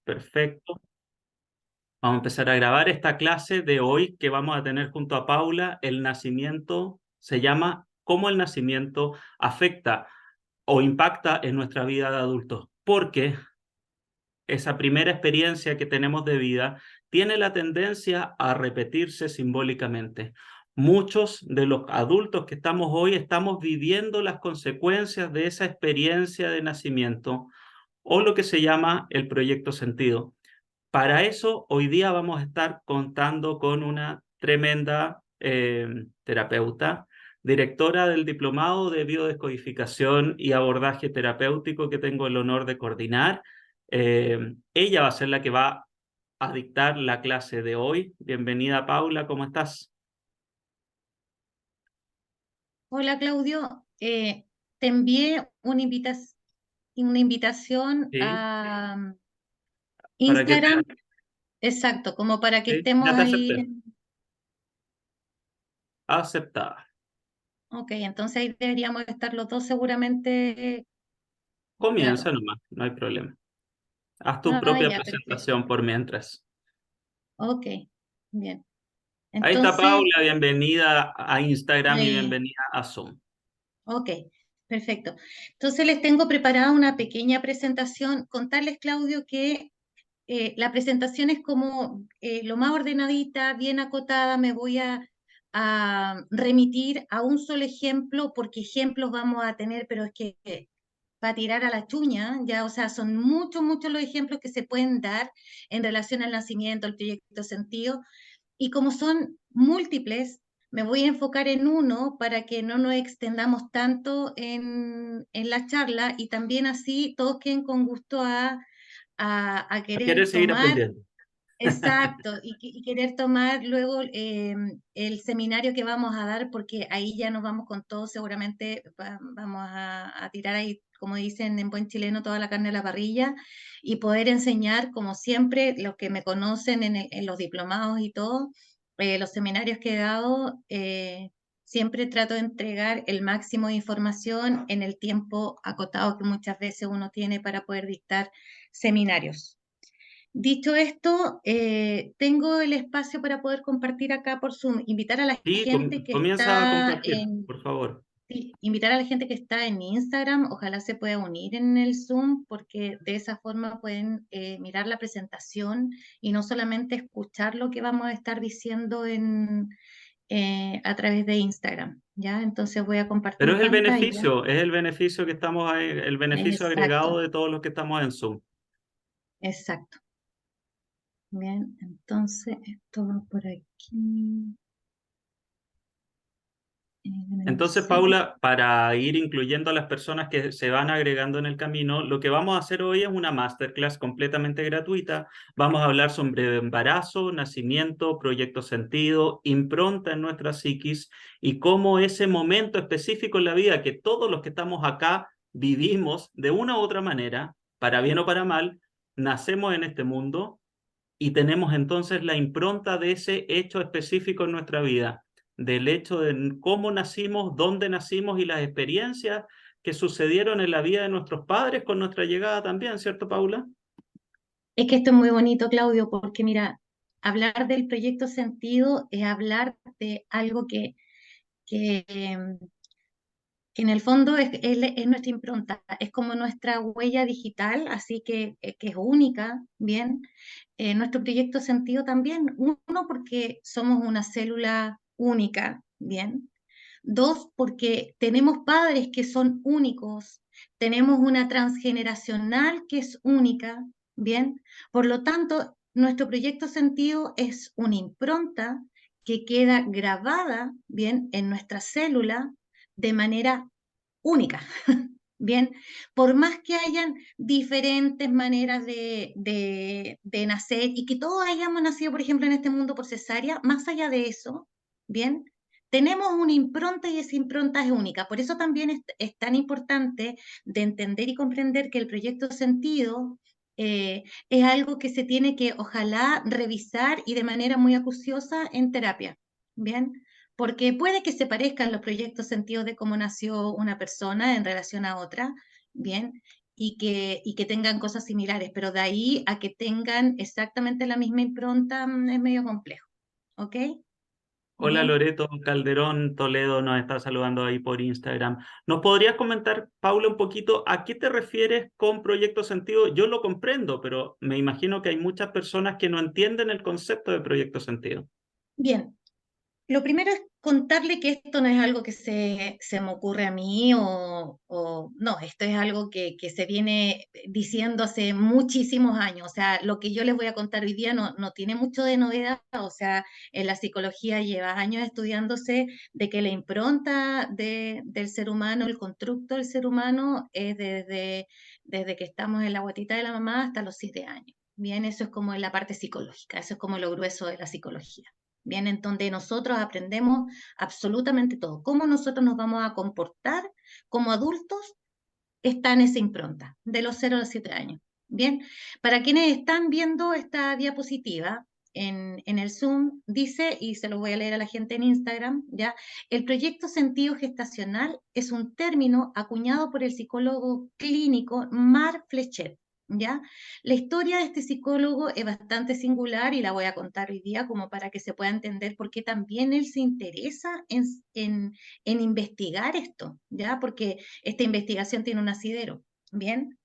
Perfecto. Vamos a empezar a grabar esta clase de hoy que vamos a tener junto a Paula. El nacimiento se llama ¿Cómo el nacimiento afecta o impacta en nuestra vida de adultos? Porque esa primera experiencia que tenemos de vida tiene la tendencia a repetirse simbólicamente. Muchos de los adultos que estamos hoy estamos viviendo las consecuencias de esa experiencia de nacimiento o lo que se llama el proyecto sentido. Para eso, hoy día vamos a estar contando con una tremenda terapeuta, directora del Diplomado de Biodescodificación y Abordaje Terapéutico que tengo el honor de coordinar. Ella va a ser la que va a dictar la clase de hoy. Bienvenida, Paula, ¿cómo estás? Hola Claudio, te envié una invitación Sí, a para que Instagram, exacto, como para que sí, estemos ya te ahí. acepté. Aceptada. Ok, entonces ahí deberíamos estar los dos seguramente. Comienza Claro. nomás, no hay problema. Haz tu Ah, propia ya, perfecto. presentación por mientras. Ok, bien. Ahí está Entonces, Paula, bienvenida a Instagram y ahí, bienvenida a Zoom. ok, perfecto. Entonces les tengo preparada una pequeña presentación. Contarles, Claudio, que la presentación es como lo más ordenadita, bien acotada. Me voy a remitir a un solo ejemplo, porque ejemplos vamos a tener, pero es que para tirar a la chuña, ya, o sea, son muchos, muchos los ejemplos que se pueden dar en relación al nacimiento, al proyecto sentido, y como son múltiples, me voy a enfocar en uno para que no nos extendamos tanto en la charla y también así todos queden con gusto a ¿Quieres querer seguir tomar. aprendiendo? Exacto, y querer tomar luego el seminario que vamos a dar, porque ahí ya nos vamos con todo, seguramente vamos a tirar ahí, como dicen en buen chileno, toda la carne a la parrilla y poder enseñar, como siempre, los que me conocen en los diplomados y todo, los seminarios que he dado, siempre trato de entregar el máximo de información en el tiempo acotado que muchas veces uno tiene para poder dictar seminarios. Dicho esto, tengo el espacio para poder compartir acá por Zoom, invitar a la Sí, gente que comienza a está compartir, por favor. sí, invitar a la gente que está en Instagram, ojalá se pueda unir en el Zoom, porque de esa forma pueden mirar la presentación y no solamente escuchar lo que vamos a estar diciendo a través de Instagram, ¿ya? Entonces voy a Pero compartir pantalla. es el beneficio que estamos ahí, el beneficio agregado Exacto, de todos los que estamos en Zoom. exacto. Bien, entonces esto va por aquí. Entonces, Sí. Paula, para ir incluyendo a las personas que se van agregando en el camino, lo que vamos a hacer hoy es una masterclass completamente gratuita. Vamos a hablar sobre embarazo, nacimiento, proyecto sentido, impronta en nuestra psiquis y cómo ese momento específico en la vida que todos los que estamos acá vivimos de una u otra manera, para bien o para mal, nacemos en este mundo y tenemos entonces la impronta de ese hecho específico en nuestra vida, del hecho de cómo nacimos, dónde nacimos y las experiencias que sucedieron en la vida de nuestros padres con nuestra llegada también, ¿cierto, Paula? Es que esto es muy bonito, Claudio, porque mira, hablar del proyecto sentido es hablar de algo que en el fondo es nuestra impronta, es como nuestra huella digital, así que es única, ¿bien? Nuestro proyecto sentido también, uno, porque somos una célula única, ¿bien? Dos, porque tenemos padres que son únicos, tenemos una transgeneracional que es única, ¿bien? Por lo tanto, nuestro proyecto sentido es una impronta que queda grabada, ¿bien? En nuestra célula de manera única, ¿bien? Por más que hayan diferentes maneras de nacer y que todos hayamos nacido, por ejemplo, en este mundo por cesárea, más allá de eso, ¿bien? Tenemos una impronta y esa impronta es única. Por eso también es tan importante de entender y comprender que el proyecto sentido es algo que se tiene que, ojalá, revisar y de manera muy acuciosa en terapia, ¿bien? Porque puede que se parezcan los proyectos sentidos de cómo nació una persona en relación a otra, ¿bien? y que tengan cosas similares, pero de ahí a que tengan exactamente la misma impronta es medio complejo. ¿Ok? Hola Bien. Loreto Calderón Toledo nos está saludando ahí por Instagram. ¿Nos podrías comentar, Paula, un poquito a qué te refieres con Proyecto Sentido? Yo lo comprendo, pero me imagino que hay muchas personas que no entienden el concepto de Proyecto Sentido. Bien, lo primero es contarle que esto no es algo que se me ocurre a mí no, esto es algo que se viene diciendo hace muchísimos años. O sea, lo que yo les voy a contar hoy día no tiene mucho de novedad. O sea, en la psicología lleva años estudiándose de que la impronta del ser humano, el constructo del ser humano es desde que estamos en la guatita de la mamá hasta los 7 años. Bien, eso es como en la parte psicológica, eso es como lo grueso de la psicología. Bien, en donde nosotros aprendemos absolutamente todo. Cómo nosotros nos vamos a comportar como adultos está en esa impronta, de los 0 a los 7 años. Bien, para quienes están viendo esta diapositiva en el Zoom, dice, y se lo voy a leer a la gente en Instagram, ¿ya? El proyecto sentido gestacional es un término acuñado por el psicólogo clínico Marc Flechet, ¿ya? La historia de este psicólogo es bastante singular y la voy a contar hoy día como para que se pueda entender por qué también él se interesa en investigar esto, ¿ya? Porque esta investigación tiene un asidero, ¿bien?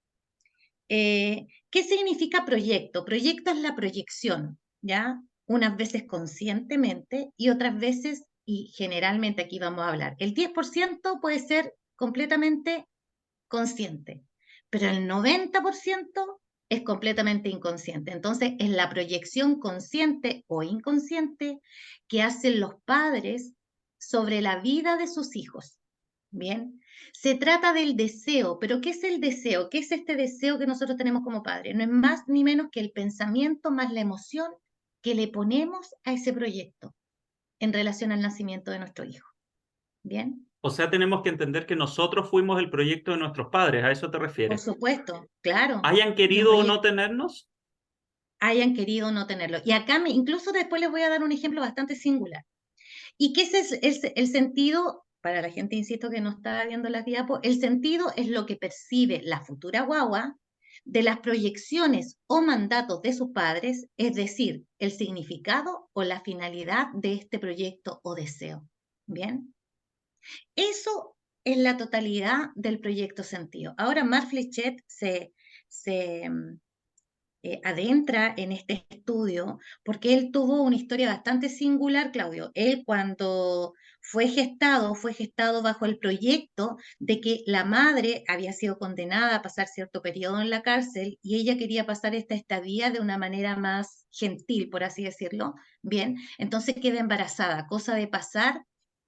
¿Qué significa proyecto? Proyecto es la proyección, ¿ya? Unas veces conscientemente y otras veces, y generalmente aquí vamos a hablar, el 10% puede ser completamente consciente, pero el 90% es completamente inconsciente. Entonces, es la proyección consciente o inconsciente que hacen los padres sobre la vida de sus hijos. Bien, se trata del deseo, pero ¿qué es el deseo? ¿Qué es este deseo que nosotros tenemos como padres? No es más ni menos que el pensamiento más la emoción que le ponemos a ese proyecto en relación al nacimiento de nuestro hijo. Bien, O sea, tenemos que entender que nosotros fuimos el proyecto de nuestros padres, ¿a eso te por refieres? supuesto, claro. ¿Hayan Y un querido o no proyecto tenernos? hayan querido no tenerlo. Y acá incluso después les voy a dar un ejemplo bastante singular. ¿Y qué es el sentido? Para la gente, insisto, que no está viendo las diapos, el sentido es lo que percibe la futura guagua de las proyecciones o mandatos de sus padres, es decir, el significado o la finalidad de este proyecto o deseo. ¿Bien? Eso es la totalidad del proyecto sentido. Ahora, Marc Flechet se adentra en este estudio porque él tuvo una historia bastante singular, Claudio. Él cuando fue gestado bajo el proyecto de que la madre había sido condenada a pasar cierto periodo en la cárcel y ella quería pasar esta estadía de una manera más gentil, por así decirlo. Bien, entonces queda embarazada, cosa de pasar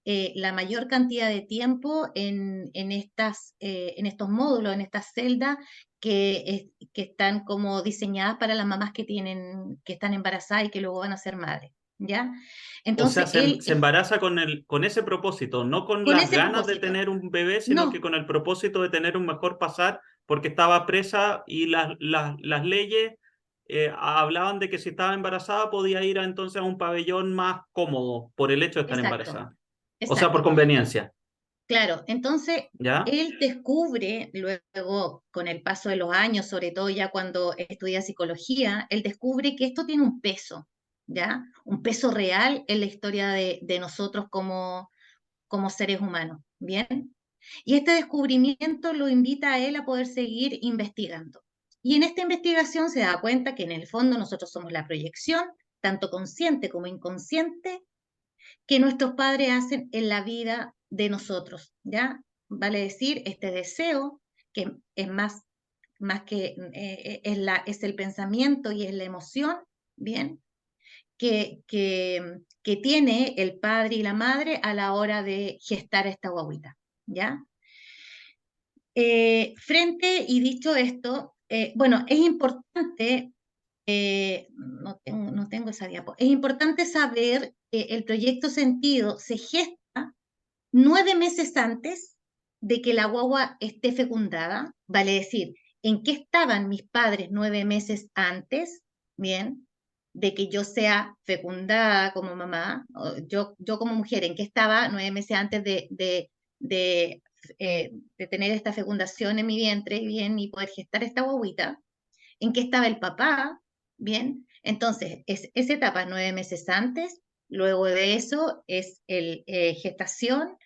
la mayor cantidad de tiempo en estos módulos, en estas celdas que están como diseñadas para las mamás que están embarazadas y que luego van a ser madres, ¿ya? O sea, Entonces, él, se embaraza con ese propósito, no con con las ese ganas de propósito, tener un bebé, sino que no, con el propósito de tener un mejor pasar, porque estaba presa y las leyes hablaban de que si estaba embarazada podía ir entonces a un pabellón más cómodo por el hecho de estar exacto, embarazada. O sea, por exacto. conveniencia, Claro, entonces ¿ya? él descubre luego, con el paso de los años, sobre todo ya cuando estudia psicología, él descubre que esto tiene un peso, ¿ya? Un peso real en la historia de nosotros como seres humanos, ¿bien? Y este descubrimiento lo invita a él a poder seguir investigando. Y en esta investigación se da cuenta que en el fondo nosotros somos la proyección, tanto consciente como inconsciente, que nuestros padres hacen en la vida de nosotros, ¿ya? Vale decir, este deseo, que es más que es el pensamiento y es la emoción, ¿bien? Que tiene el padre y la madre a la hora de gestar esta guaguita, ¿ya? Frente y dicho esto, bueno, es importante, no tengo esa diapo, es importante saber que el proyecto Sentido se gesta 9 meses antes de que la guagua esté fecundada, vale decir, ¿en qué estaban mis padres 9 meses antes? Bien, de que yo sea fecundada como mamá, yo como mujer, ¿en qué estaba 9 meses antes de de tener esta fecundación en mi vientre, bien, y poder gestar esta guaguita, en qué estaba el papá, bien. Entonces, esa etapa 9 meses antes, luego de eso es el gestación,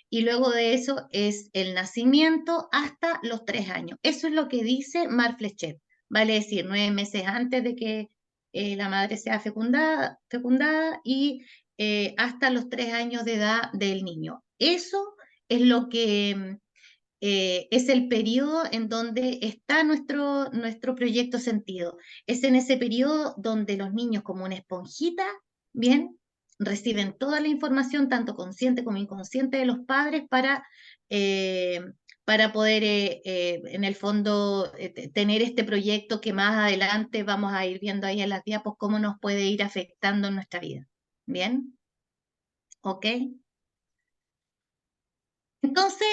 y luego de eso es el nacimiento hasta los 3 años. Eso es lo que dice Mar Flechet. Vale decir, 9 meses antes de que la madre sea fecundada y hasta los 3 años de edad del niño. Eso es lo que es el periodo en donde está nuestro proyecto sentido. Es en ese periodo donde los niños, como una esponjita, bien, reciben toda la información, tanto consciente como inconsciente, de los padres eh, para poder, en el fondo, tener este proyecto que más adelante vamos a ir viendo ahí en las diapos cómo nos puede ir afectando en nuestra vida. ¿Bien? ¿Ok? Entonces,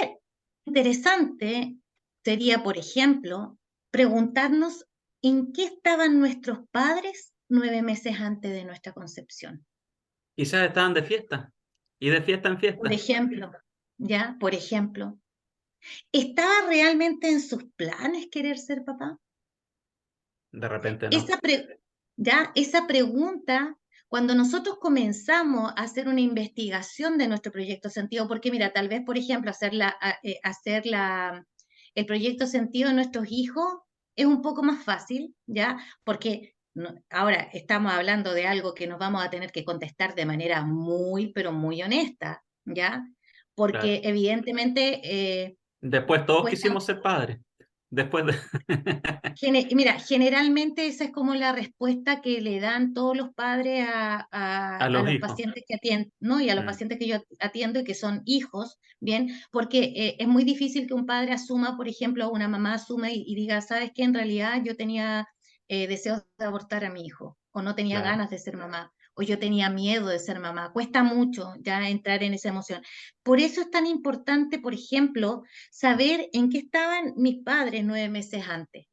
interesante sería, por ejemplo, preguntarnos en qué estaban nuestros padres 9 meses antes de nuestra concepción. Quizás estaban de fiesta, y de fiesta en Por fiesta. ejemplo, ¿ya? Por ejemplo, ¿estaba realmente en sus planes querer ser papá? De repente no. Esa, ¿ya? Esa pregunta, cuando nosotros comenzamos a hacer una investigación de nuestro proyecto sentido, porque mira, tal vez, por ejemplo, el proyecto sentido de nuestros hijos es un poco más fácil, ¿ya? Porque ahora estamos hablando de algo que nos vamos a tener que contestar de manera muy, pero muy honesta, ¿ya? Porque Claro. evidentemente Después todos cuesta. quisimos ser padres. Después de... Mira, generalmente esa es como la respuesta que le dan todos los padres a, a a los los hijos. pacientes que atienden, ¿no? Y a los Mm, pacientes que yo atiendo y que son hijos, ¿bien? Porque es muy difícil que un padre asuma, por ejemplo, una mamá asuma y diga, ¿sabes qué? En realidad yo tenía deseos de abortar a mi hijo, o no tenía claro. ganas de ser mamá, o yo tenía miedo de ser mamá. Cuesta mucho ya entrar en esa emoción. Por eso es tan importante, por ejemplo, saber en qué estaban mis padres 9 meses antes.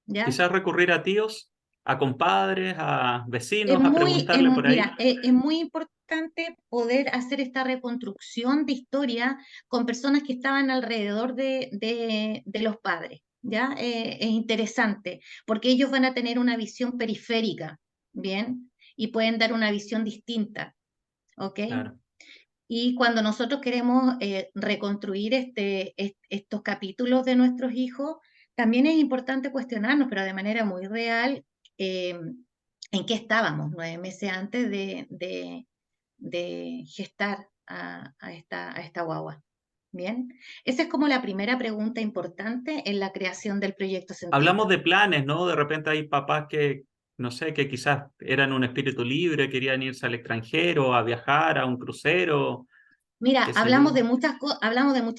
¿Ya? Quizás recurrir a tíos, a compadres, a Es vecinos, a muy, preguntarle por mira, ahí. es muy importante poder hacer esta reconstrucción de historia con personas que estaban alrededor de los padres, ¿ya? Es interesante, porque ellos van a tener una visión periférica, ¿bien? Y pueden dar una visión distinta, ¿ok? Claro. Y cuando nosotros queremos reconstruir estos capítulos de nuestros hijos, también es importante cuestionarnos, pero de manera muy real, eh, en qué estábamos 9 meses antes de gestar a esta guagua. Bien, esa es como la primera pregunta importante en la creación del proyecto sentido. Hablamos de planes, ¿no? De repente hay papás que, no sé, que quizás eran un espíritu libre, querían irse al extranjero, a viajar, a un crucero, Mira, qué sé yo. hablamos de muchas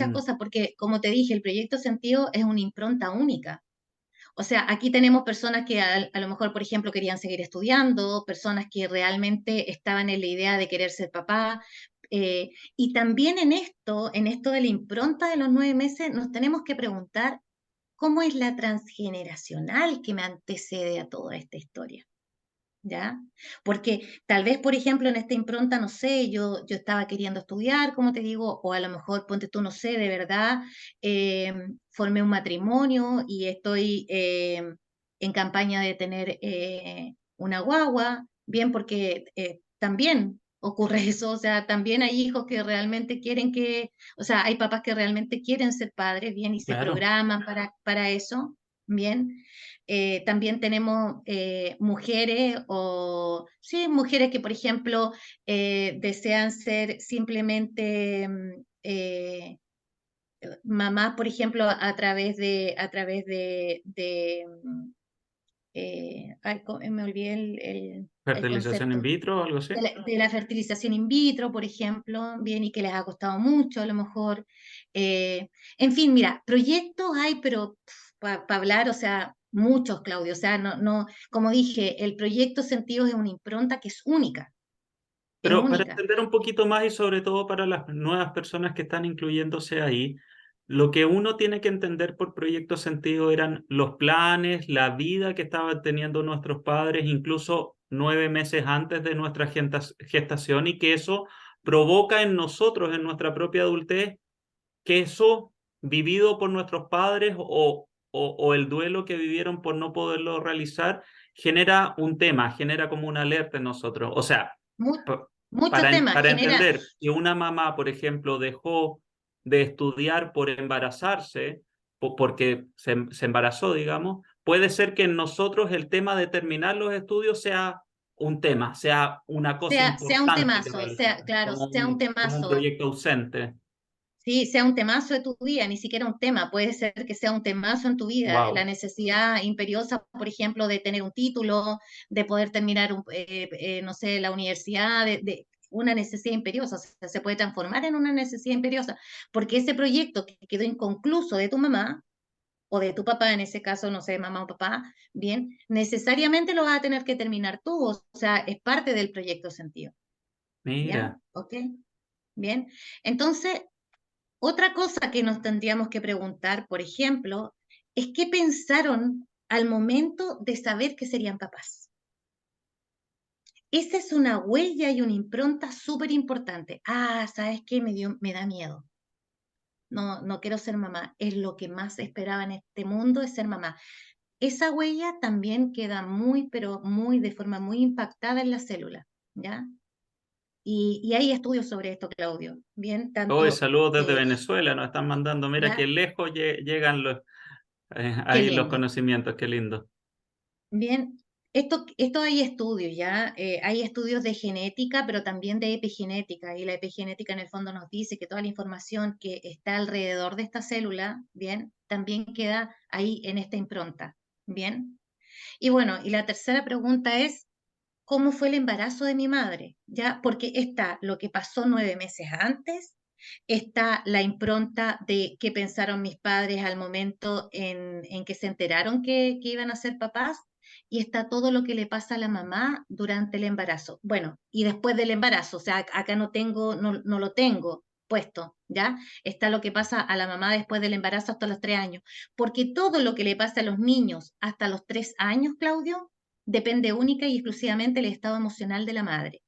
Mm, cosas porque, como te dije, el proyecto sentido es una impronta única. O sea, aquí tenemos personas que a lo mejor, por ejemplo, querían seguir estudiando, personas que realmente estaban en la idea de querer ser papá. Y también en esto de la impronta de los 9 meses, nos tenemos que preguntar cómo es la transgeneracional que me antecede a toda esta historia. ¿Ya? Porque tal vez, por ejemplo, en esta impronta, no sé, yo estaba queriendo estudiar, como te digo, o a lo mejor, ponte tú, no sé, de verdad, formé un matrimonio y estoy en campaña de tener una guagua, bien, porque también ocurre eso, o sea, también hay hijos que realmente quieren o sea, hay papás que realmente quieren ser padres, bien, y se claro. programan para eso, bien. También tenemos mujeres sí, mujeres que, por ejemplo, desean ser simplemente mamás, por ejemplo, me olvidé el Fertilización in concepto, vitro o algo así. de la fertilización in vitro, por ejemplo, bien, y que les ha costado mucho a lo mejor. En fin, mira, proyectos hay, pero para hablar, o sea, muchos, Claudio, o sea, no, como dije, el proyecto Sentidos es una impronta que es Pero para única. entender un poquito más y sobre todo para las nuevas personas que están incluyéndose ahí, lo que uno tiene que entender por proyecto sentido eran los planes, la vida que estaban teniendo nuestros padres, incluso 9 meses antes de nuestra gestación, y que eso provoca en nosotros, en nuestra propia adultez, que eso vivido por nuestros padres o el duelo que vivieron por no poderlo realizar, genera un tema, genera como una alerta en nosotros. O sea, Mu- muchos temas, para genera, entender que una mamá, por ejemplo, dejó de estudiar por embarazarse, porque se embarazó, digamos, puede ser que en nosotros el tema de terminar los estudios sea un tema, sea una cosa sea un importante que temazo, realizar, claro, sea un como un temazo. proyecto ausente. Sí, sea un temazo de tu vida, ni siquiera un tema, puede ser que sea un temazo en tu vida, la Wow. necesidad imperiosa, por ejemplo, de tener un título, de poder terminar, no sé, la universidad, de una necesidad imperiosa, o sea, se puede transformar en una necesidad imperiosa, porque ese proyecto que quedó inconcluso de tu mamá, o de tu papá, en ese caso, no sé, mamá o papá, bien, necesariamente lo vas a tener que terminar tú, o sea, es parte del proyecto sentido, ¿ya? Mira. ¿Ok? Bien. Entonces, otra cosa que nos tendríamos que preguntar, por ejemplo, es qué pensaron al momento de saber que serían papás. Esa es una huella y una impronta súper importante. Ah, ¿sabes qué? Me da miedo. No, no quiero ser mamá. Es lo que más esperaba en este mundo, es ser mamá. Esa huella también queda muy, pero muy, de forma muy impactada en la célula, ¿ya? Y hay estudios sobre esto, Claudio. Bien, Hoy tanto, saludos desde Venezuela, nos están mandando, mira qué ¿ya? lejos llegan Qué ahí los lindo. conocimientos, qué lindo. Bien, esto hay estudios, ¿ya? Hay estudios de genética, pero también de epigenética, y la epigenética en el fondo nos dice que toda la información que está alrededor de esta célula, ¿bien? También queda ahí en esta impronta, ¿bien? Y bueno, y la tercera pregunta es, ¿cómo fue el embarazo de mi madre? ¿Ya? Porque está lo que pasó 9 meses antes, está la impronta de qué pensaron mis padres al momento en que se enteraron que iban a ser papás, y está todo lo que le pasa a la mamá durante el embarazo. Bueno, y después del embarazo, o sea, acá no lo tengo puesto, ¿ya? Está lo que pasa a la mamá después del embarazo hasta los 3 años, porque todo lo que le pasa a los niños hasta los 3 años, Claudio, depende única y exclusivamente del estado emocional de la madre,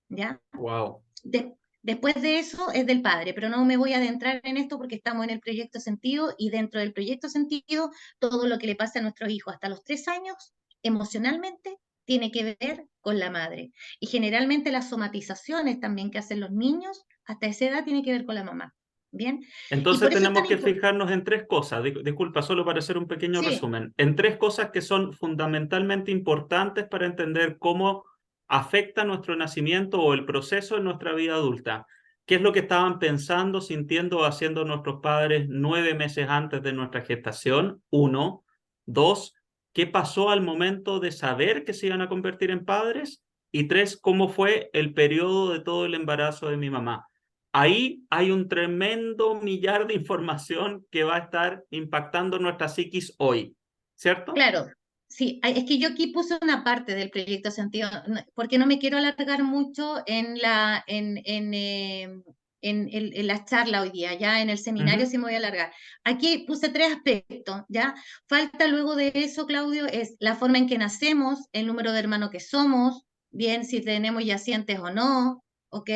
¿ya? Wow. De- Después de eso es del padre, pero no me voy a adentrar en esto porque estamos en el proyecto sentido, y dentro del proyecto sentido, todo lo que le pasa a nuestros hijos hasta los 3 años, emocionalmente, tiene que ver con la madre. Y generalmente las somatizaciones también que hacen los niños hasta esa edad tiene que ver con la mamá. Bien, y Entonces por eso es tan tenemos que importante. fijarnos en tres cosas, disculpa, solo para hacer un pequeño Sí, resumen, en tres cosas que son fundamentalmente importantes para entender cómo afecta nuestro nacimiento o el proceso en nuestra vida adulta. ¿Qué es lo que estaban pensando, sintiendo o haciendo nuestros padres 9 meses antes de nuestra gestación? Uno. Dos, ¿qué pasó al momento de saber que se iban a convertir en padres? Y tres, ¿cómo fue el periodo de todo el embarazo de mi mamá? Ahí hay un tremendo millar de información que va a estar impactando nuestra psiquis hoy, ¿cierto? claro, sí, es que yo aquí puse una parte del proyecto sentido, porque no me quiero alargar mucho en la charla hoy día, ya en el seminario Ujú. sí me voy a alargar. Aquí puse tres aspectos, ¿ya? Falta luego de eso, Claudio, es la forma en que nacemos, el número de hermanos que somos, bien, si tenemos yacientes o no, ¿ok?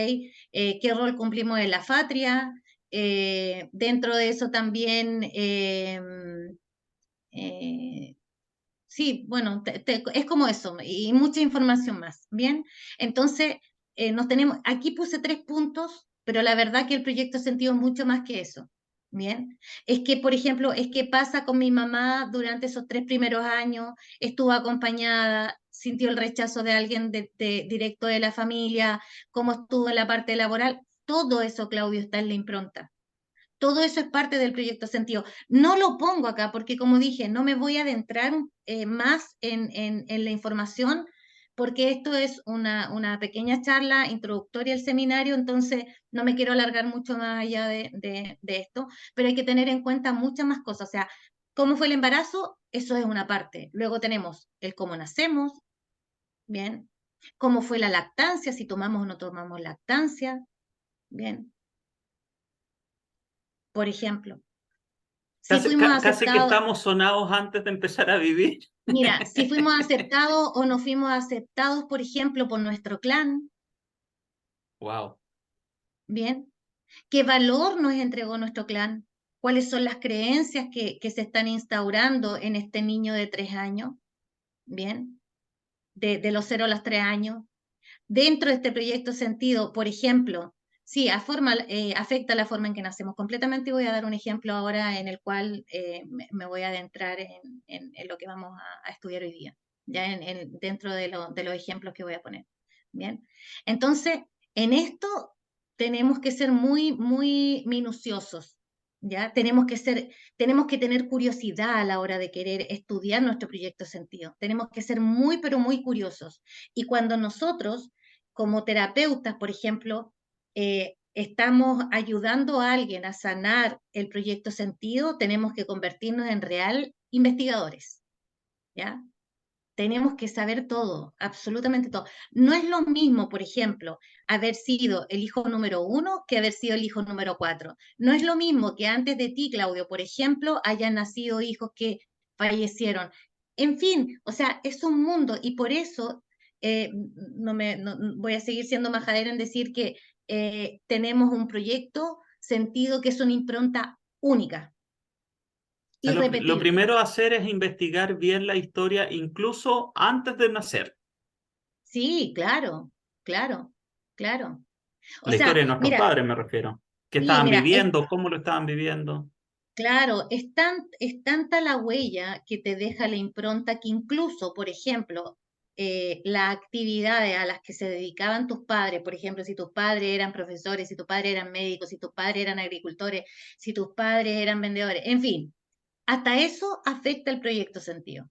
¿Qué rol cumplimos en la patria? Dentro de eso también... eh, sí, bueno, es como eso, y mucha información más, ¿bien? Entonces, aquí puse 3 puntos, pero la verdad que el proyecto sentido es mucho más que eso, ¿bien? Es que, por ejemplo, es que pasa con mi mamá durante esos 3 primeros años, estuvo acompañada, sintió el rechazo de alguien directo de la familia, cómo estuvo en la parte laboral, todo eso, Claudio, está en la impronta. Todo eso es parte del proyecto sentido. No lo pongo acá porque, como dije, no me voy a adentrar más en la información, porque esto es una pequeña charla introductoria al seminario, entonces no me quiero alargar mucho más allá de esto, pero hay que tener en cuenta muchas más cosas. O sea, cómo fue el embarazo, eso es una parte. Luego tenemos el cómo nacemos, bien. Cómo fue la lactancia, si tomamos o no tomamos lactancia, bien. Por ejemplo, si fuimos Casi que aceptados. estamos sonados antes de empezar a vivir. Mira, si fuimos aceptados o no fuimos aceptados, por ejemplo, por nuestro clan, Wow. ¿bien? ¿Qué valor nos entregó nuestro clan? cuáles son las creencias que se están instaurando en este niño de 3 años, ¿bien? De los 0 a los 3 años. Dentro de este proyecto sentido, por ejemplo, sí, afecta la forma en que nacemos completamente, y voy a dar un ejemplo ahora en el cual me voy a adentrar en lo que vamos a estudiar hoy día, ya dentro de los ejemplos que voy a poner. Bien, entonces, en esto tenemos que ser muy, muy minuciosos, ¿ya? Tenemos que tener curiosidad a la hora de querer estudiar nuestro proyecto sentido. Tenemos que ser muy, pero muy curiosos. Y cuando nosotros, como terapeutas, por ejemplo, estamos ayudando a alguien a sanar el proyecto sentido, tenemos que convertirnos en real investigadores, ¿ya? Tenemos que saber todo, absolutamente todo. No es lo mismo, por ejemplo, haber sido el hijo número 1 que haber sido el hijo número 4. No es lo mismo que antes de ti, Claudio, por ejemplo, hayan nacido hijos que fallecieron. En fin, o sea, es un mundo, y por eso voy a seguir siendo majadera en decir que tenemos un proyecto sentido que es una impronta única, sea, lo irrepetible. primero a hacer es investigar bien la historia, incluso antes de nacer. Sí, claro, claro, claro. O La sea, historia de nuestros mira, padres me refiero. ¿Qué sí, estaban mira, viviendo? ¿Cómo lo estaban viviendo? claro, es tanta la huella que te deja la impronta que incluso, por ejemplo, las actividades a las que se dedicaban tus padres, por ejemplo, si tus padres eran profesores, si tus padres eran médicos, si tus padres eran agricultores, si tus padres eran vendedores, en fin, hasta eso afecta el proyecto sentido.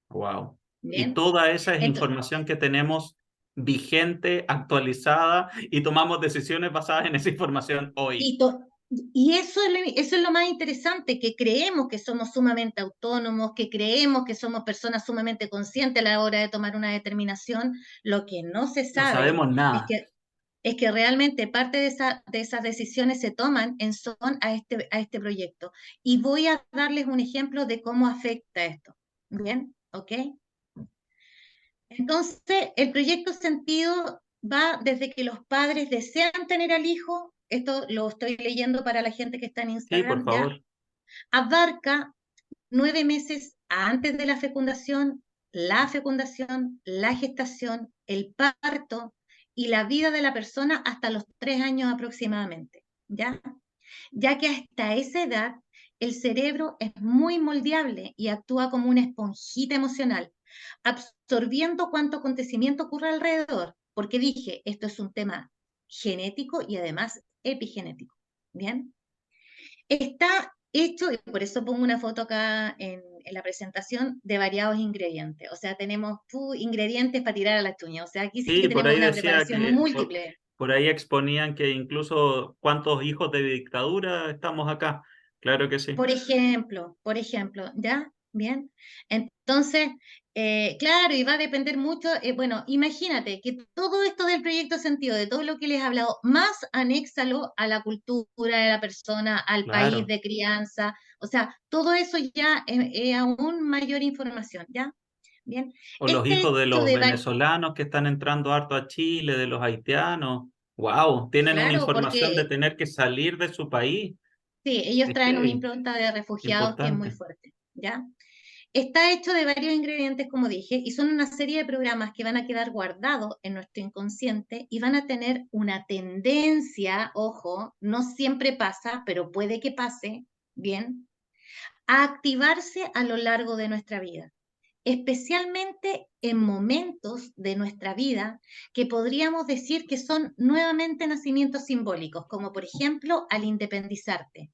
Wow. Y Bien, toda esa es entonces, información que tenemos vigente, actualizada, y tomamos decisiones basadas en esa información hoy. Y, y eso es lo más interesante, que creemos que somos sumamente autónomos, que creemos que somos personas sumamente conscientes a la hora de tomar una determinación. Lo que no se No sabe sabemos es nada. que realmente parte de esas decisiones se toman en son a este proyecto. Y voy a darles un ejemplo de cómo afecta esto. ¿Bien? ¿Ok? Entonces, el proyecto sentido va desde que los padres desean tener al hijo, esto lo estoy leyendo para la gente que está en Sí, por Instagram, ya, favor. abarca 9 meses antes de la fecundación, la gestación, el parto y la vida de la persona hasta los 3 años aproximadamente, ¿ya? Ya que hasta esa edad el cerebro es muy moldeable y actúa como una esponjita emocional, absorbiendo cuanto acontecimiento ocurre alrededor, porque dije, esto es un tema genético y además epigenético. ¿Bien? Está hecho, y por eso pongo una foto acá en la presentación, de variados ingredientes. O sea, tenemos ingredientes para tirar a la chuña. O sea, aquí sí Sí, que por tenemos ahí una decía preparación que, múltiple. por ahí exponían que incluso cuántos hijos de dictadura estamos acá. Claro que sí. Por ejemplo, ¿ya? Bien. Entonces, claro, y va a depender mucho, bueno, imagínate que todo esto del proyecto sentido, de todo lo que les he hablado, más anéxalo a la cultura de la persona, al país Claro. de crianza, o sea, todo eso ya es aún mayor información, ¿ya? Bien. O los Este hijos de hecho los venezolanos que están entrando harto a Chile, de los haitianos. Wow, tienen una claro, información de porque tener que salir de su país. sí, ellos Es traen una heavy, impronta de refugiados que es muy importante. fuerte, ¿ya? Está hecho de varios ingredientes, como dije, y son una serie de programas que van a quedar guardados en nuestro inconsciente y van a tener una tendencia, ojo, no siempre pasa, pero puede que pase, bien, a activarse a lo largo de nuestra vida, especialmente en momentos de nuestra vida que podríamos decir que son nuevamente nacimientos simbólicos, como por ejemplo al independizarte.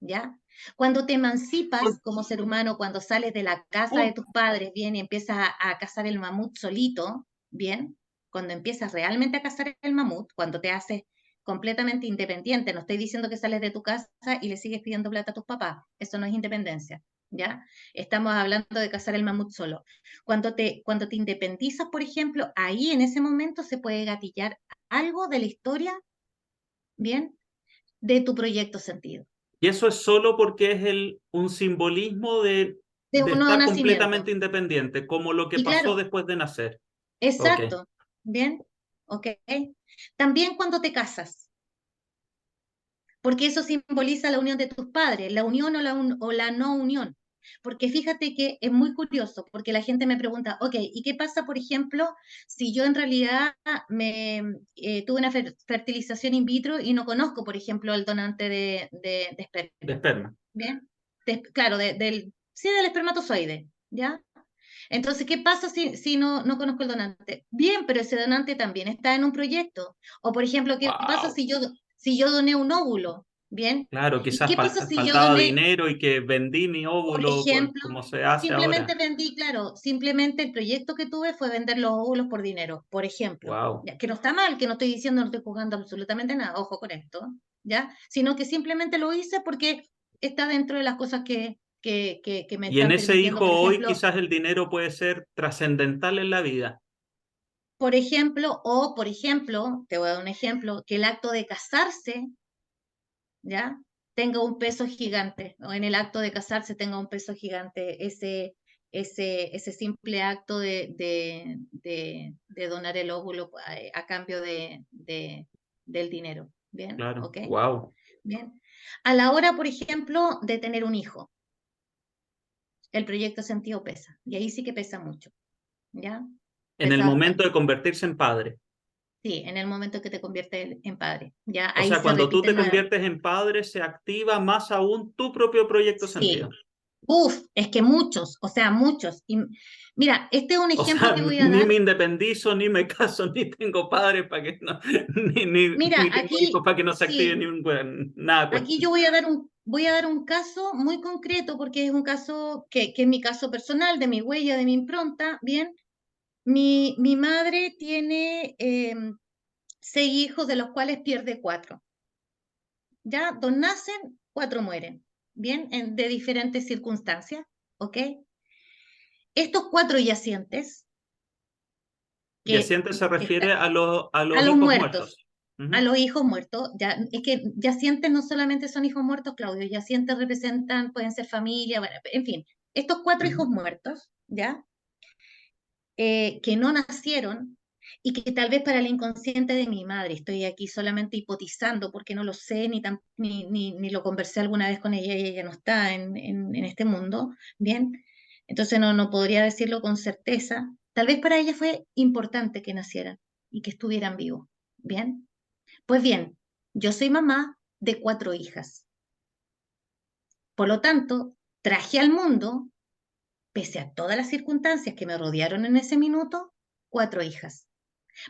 ¿Ya? Cuando te emancipas como ser humano, cuando sales de la casa de tus padres, bien, y empiezas a cazar el mamut solito, bien, cuando empiezas realmente a cazar el mamut, cuando te haces completamente independiente, no estoy diciendo que sales de tu casa y le sigues pidiendo plata a tus papás, eso no es independencia, ¿ya? Estamos hablando de cazar el mamut solo. Cuando te independizas, por ejemplo, ahí en ese momento se puede gatillar algo de la historia, bien, de tu proyecto sentido, Y eso es solo porque es un simbolismo de de un nuevo estar nacimiento. completamente independiente, como lo que Y pasó claro, después de nacer. Ok. exacto, bien, ok. También cuando te casas, porque eso simboliza la unión de tus padres, la unión o la no unión. Porque fíjate que es muy curioso, porque la gente me pregunta, ok, ¿y qué pasa, por ejemplo, si yo en realidad tuve una fertilización in vitro y no conozco, por ejemplo, el donante de De esperma? esperma. ¿Bien? Claro, sí, del espermatozoide, ¿ya? Entonces, ¿qué pasa si no conozco el donante? Bien, pero ese donante también está en un proyecto. O, por ejemplo, ¿qué pasa Wow. si yo doné un óvulo? Bien. Claro, ¿Y quizás qué pasa si yo faltaba doné, dinero y que vendí mi por óvulo ejemplo, como se hace simplemente ahora. vendí, claro, simplemente el proyecto que tuve fue vender los óvulos por dinero, por ejemplo? Wow. Ya, que no está mal, que no estoy diciendo, no estoy jugando absolutamente nada, ojo con esto, ¿ya? Sino que simplemente lo hice porque está dentro de las cosas que me Y en están ese permitiendo, hijo por hoy ejemplo, quizás el dinero puede ser trascendental en la vida. por ejemplo, te voy a dar un ejemplo, que el acto de casarse, ¿ya? Tenga un peso gigante, o en el acto de casarse tenga un peso gigante, ese simple acto de donar el óvulo a cambio del dinero, ¿bien? Claro. ¿Ok? Wow. Bien. A la hora, por ejemplo, de tener un hijo, el proyecto sentido pesa, y ahí sí que pesa mucho, ¿ya? En el Pesa momento de bastante. convertirse en padre. Sí, en el momento que te conviertes en padre, ya O ahí sea, se cuando tú repite te nueva. conviertes en padre, se activa más aún tu propio proyecto Sí, sentido. uf, es que muchos, o sea, muchos. Y mira, este es un O ejemplo sea, que voy a ni dar. me independizo, ni me caso, ni tengo padres para que no, Mira, ni tengo hijos aquí, para que no se active sí, ni un, bueno, nada. aquí yo voy a dar un caso muy concreto porque es un caso que es mi caso personal, de mi huella, de mi impronta, ¿bien? Mi madre tiene 6 hijos, de los cuales pierde 4. Ya, 2 nacen, 4 mueren, ¿bien? De diferentes circunstancias, ¿ok? Estos 4 yacientes, que Yaciente se está, refiere a a los los hijos muertos, muertos. a Ujú, los hijos muertos, ya, es que yacientes no solamente son hijos muertos, Claudio, yacientes representan, pueden ser familia, bueno, en fin, estos 4 hijos ujú. muertos, ¿ya? Que no nacieron y que tal vez para el inconsciente de mi madre, estoy aquí solamente hipotizando porque no lo sé, ni lo conversé alguna vez con ella y ella no está en este mundo, ¿bien? Entonces no podría decirlo con certeza. Tal vez para ella fue importante que nacieran y que estuvieran vivos, ¿bien? Pues bien, yo soy mamá de 4 hijas. Por lo tanto, traje al mundo, pese a todas las circunstancias que me rodearon en ese minuto, 4 hijas.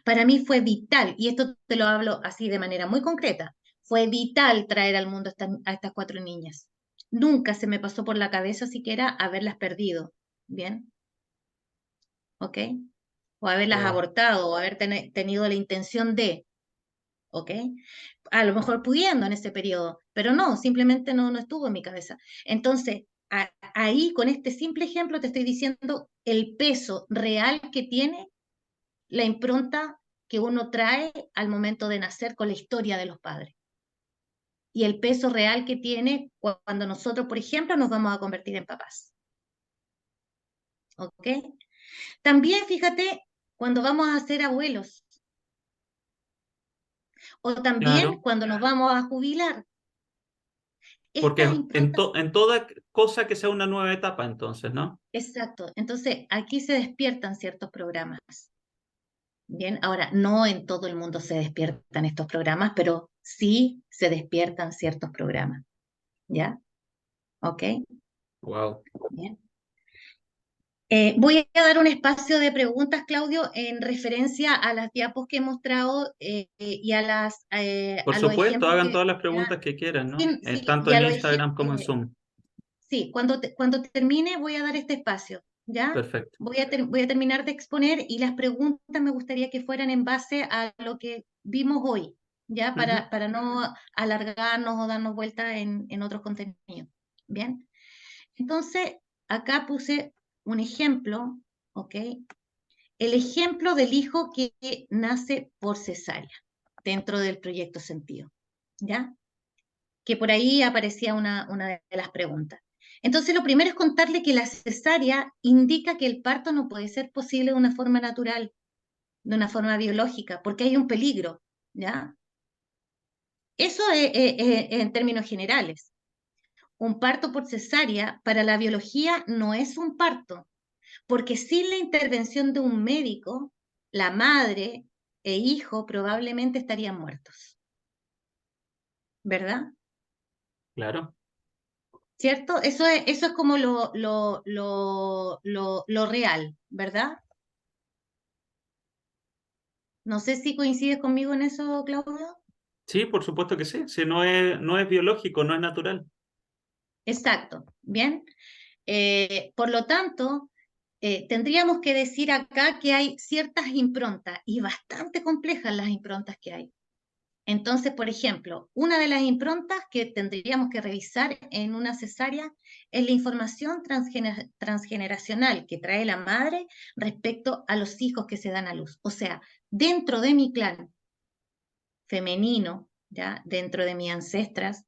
Para mí fue vital, y esto te lo hablo así de manera muy concreta, fue vital traer al mundo a estas 4 niñas. Nunca se me pasó por la cabeza siquiera haberlas perdido, ¿bien? ¿Ok? O haberlas Wow. abortado, o haber tenido la intención de, ¿ok? A lo mejor pudiendo en ese periodo, pero no, simplemente no estuvo en mi cabeza. Entonces, ahí con este simple ejemplo te estoy diciendo el peso real que tiene la impronta que uno trae al momento de nacer con la historia de los padres y el peso real que tiene cuando nosotros, por ejemplo, nos vamos a convertir en papás. ¿Ok? También fíjate cuando vamos a ser abuelos o también Claro, cuando nos vamos a jubilar. Estas porque improntas, en toda cosa que sea una nueva etapa, entonces, ¿no? exacto. Entonces, aquí se despiertan ciertos programas. Bien, ahora, no en todo el mundo se despiertan estos programas, pero sí se despiertan ciertos programas. ¿Ya? ¿Ok? Wow. Bien. Voy a dar un espacio de preguntas, Claudio, en referencia a las diapos que he mostrado y Por a los supuesto, ejemplos hagan que... todas las ya, preguntas que quieran, ¿no? sí, sí, Tanto y a en los Instagram como en Zoom. sí, cuando termine voy a dar este espacio, ¿ya? Perfecto. Voy a terminar de exponer y las preguntas me gustaría que fueran en base a lo que vimos hoy, ¿ya? Ujú. Para no alargarnos o darnos vuelta en otros contenidos, ¿bien? Entonces, acá puse un ejemplo, ¿ok? El ejemplo del hijo que nace por cesárea dentro del proyecto Sentido, ¿ya? Que por ahí aparecía una de las preguntas. Entonces, lo primero es contarle que la cesárea indica que el parto no puede ser posible de una forma natural, de una forma biológica, porque hay un peligro, ¿ya? Eso en términos generales. Un parto por cesárea para la biología no es un parto, porque sin la intervención de un médico, la madre e hijo probablemente estarían muertos, ¿verdad? Claro. ¿Cierto? Eso es como lo real, ¿verdad? No sé si coincides conmigo en eso, Claudio. Sí, por supuesto que sí. Si no es biológico, no es natural. Exacto, ¿bien? Por lo tanto, tendríamos que decir acá que hay ciertas improntas y bastante complejas las improntas que hay. Entonces, por ejemplo, una de las improntas que tendríamos que revisar en una cesárea es la información transgeneracional que trae la madre respecto a los hijos que se dan a luz. O sea, dentro de mi clan femenino, ¿ya? Dentro de mis ancestras,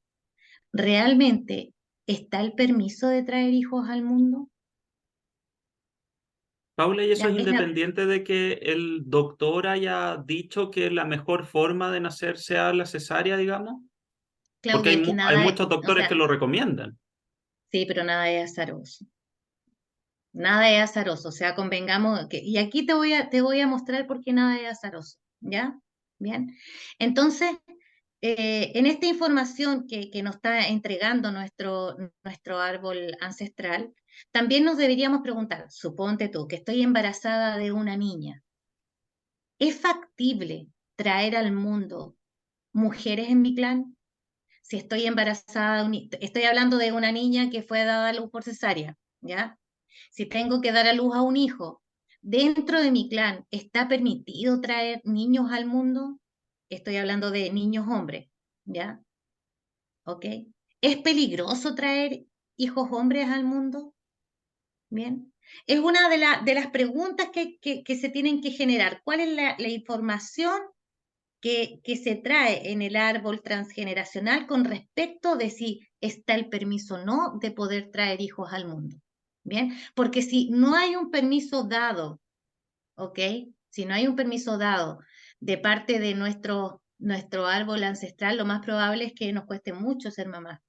¿realmente está el permiso de traer hijos al mundo? Paula, ¿y eso ¿Ya? es independiente de que el doctor haya dicho que la mejor forma de nacer sea la cesárea, digamos? Porque Claudio, hay, es que hay nada, muchos o doctores que sea, lo recomiendan. sí, pero nada es azaroso. Nada es azaroso, o sea, convengamos que, y aquí te voy a mostrar por qué nada es azaroso, ¿ya? Bien. Entonces, en esta información que nos está entregando nuestro árbol ancestral, también nos deberíamos preguntar, suponte tú, que estoy embarazada de una niña, ¿es factible traer al mundo mujeres en mi clan? Si estoy embarazada, estoy hablando de una niña que fue dada a luz por cesárea, ¿ya? Si tengo que dar a luz a un hijo, dentro de mi clan, ¿está permitido traer niños al mundo? Estoy hablando de niños hombres, ¿ya? ¿Ok? ¿Es peligroso traer hijos hombres al mundo? Bien. Es una de las preguntas que se tienen que generar. ¿Cuál es la información que se trae en el árbol transgeneracional con respecto de si está el permiso o no de poder traer hijos al mundo? Bien, porque si no hay un permiso dado, ¿ok? Si no hay un permiso dado de parte de nuestro árbol ancestral, lo más probable es que nos cueste mucho ser mamás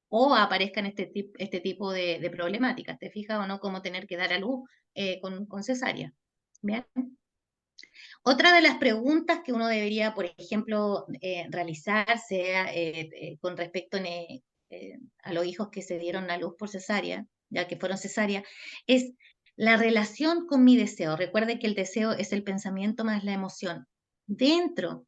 o aparezcan este tipo de problemáticas, ¿te fijas o no? Como tener que dar a luz con cesárea. Bien. Otra de las preguntas que uno debería, por ejemplo, realizarse con respecto a los hijos que se dieron a luz por cesárea, ya que fueron cesárea, es la relación con mi deseo. Recuerde que el deseo es el pensamiento más la emoción. Dentro,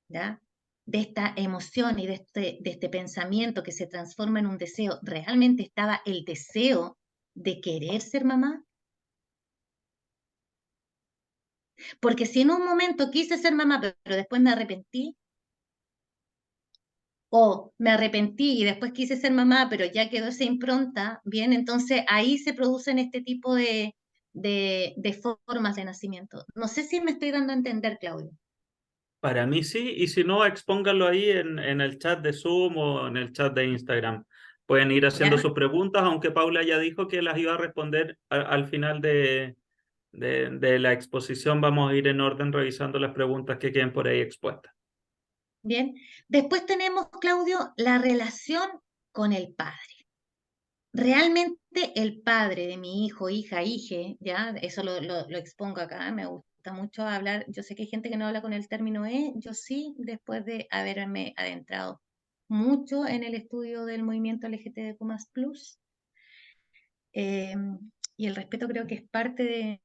¿ya? De esta emoción y de este pensamiento que se transforma en un deseo, ¿realmente estaba el deseo de querer ser mamá? Porque si en un momento quise ser mamá, pero después me arrepentí, o me arrepentí y después quise ser mamá, pero ya quedó esa impronta, bien, entonces ahí se producen este tipo de formas de nacimiento. No sé si me estoy dando a entender, Claudio. Para mí sí, y si no, expónganlo ahí en el chat de Zoom o en el chat de Instagram. Pueden ir haciendo ¿Ya? sus preguntas, aunque Paula ya dijo que las iba a responder al final de la exposición. Vamos a ir en orden revisando las preguntas que queden por ahí expuestas. Bien. Después tenemos, Claudio, la relación con el padre. Realmente el padre de mi hijo, hija, hije, ya, eso lo expongo acá, me gusta mucho hablar, yo sé que hay gente que no habla con el término yo sí, después de haberme adentrado mucho en el estudio del movimiento LGTBQ+, eh, y el respeto creo que es parte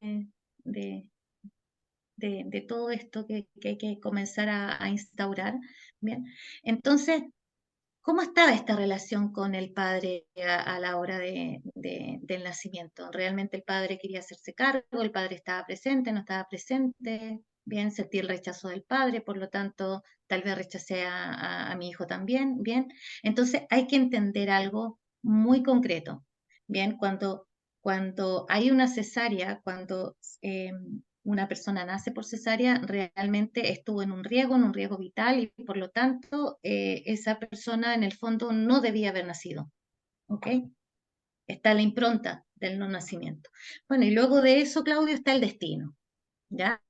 de, de todo esto que hay que comenzar a instaurar, ¿bien? Entonces, ¿cómo estaba esta relación con el padre a la hora del nacimiento? ¿Realmente el padre quería hacerse cargo? ¿El padre estaba presente? ¿No estaba presente? Bien, sentí el rechazo del padre, por lo tanto, tal vez rechacé a mi hijo también. Bien, entonces hay que entender algo muy concreto. Bien, cuando hay una cesárea, cuando una persona nace por cesárea, realmente estuvo en un riesgo vital y por lo tanto esa persona en el fondo no debía haber nacido. ¿Ok? Está la impronta del no nacimiento. Bueno, y luego de eso, Claudio, está el destino. ¿Ya?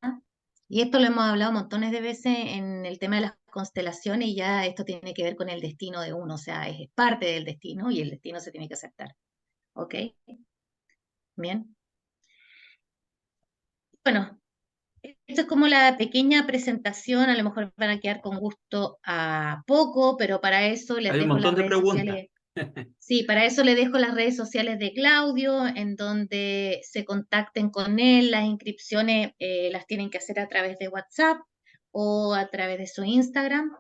Y esto lo hemos hablado montones de veces en el tema de las constelaciones y ya esto tiene que ver con el destino de uno, o sea, es parte del destino y el destino se tiene que aceptar. ¿Ok? Bien. Bueno, esto es como la pequeña presentación, a lo mejor van a quedar con gusto a poco, pero para eso les Hay un dejo las montón de redes preguntas. sociales. Sí, para eso le dejo las redes sociales de Claudio, en donde se contacten con él. Las inscripciones las tienen que hacer a través de WhatsApp o a través de su Instagram.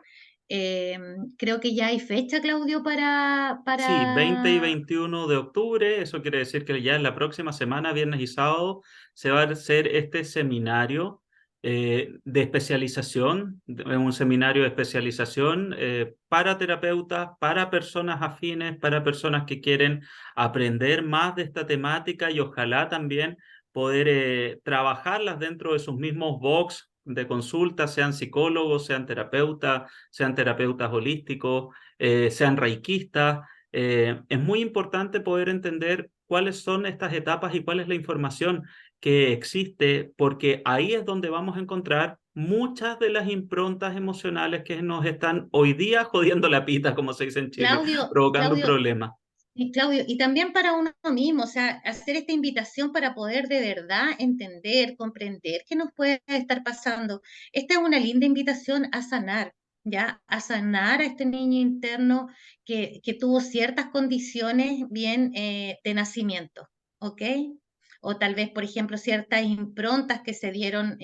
Eh, Creo que ya hay fecha, Claudio, Sí, 20 y para 21 de octubre, eso quiere decir que ya en la próxima semana, viernes y sábado, se va a hacer este seminario de especialización, un seminario de especialización para terapeutas, para personas afines, para personas que quieren aprender más de esta temática y ojalá también poder trabajarlas dentro de sus mismos box de consulta, sean psicólogos, sean terapeutas holísticos, sean reikistas. Es muy importante poder entender cuáles son estas etapas y cuál es la información que existe, porque ahí es donde vamos a encontrar muchas de las improntas emocionales que nos están hoy día jodiendo la pita, como se dice en Chile, Claudio, provocando Claudio, problemas. y Claudio, y también para uno mismo, o sea, hacer esta invitación para poder de verdad entender, comprender qué nos puede estar pasando. Esta es una linda invitación a sanar, ¿ya? A sanar a este niño interno que tuvo ciertas condiciones bien de nacimiento, ¿ok? O tal vez, por ejemplo, ciertas improntas que se dieron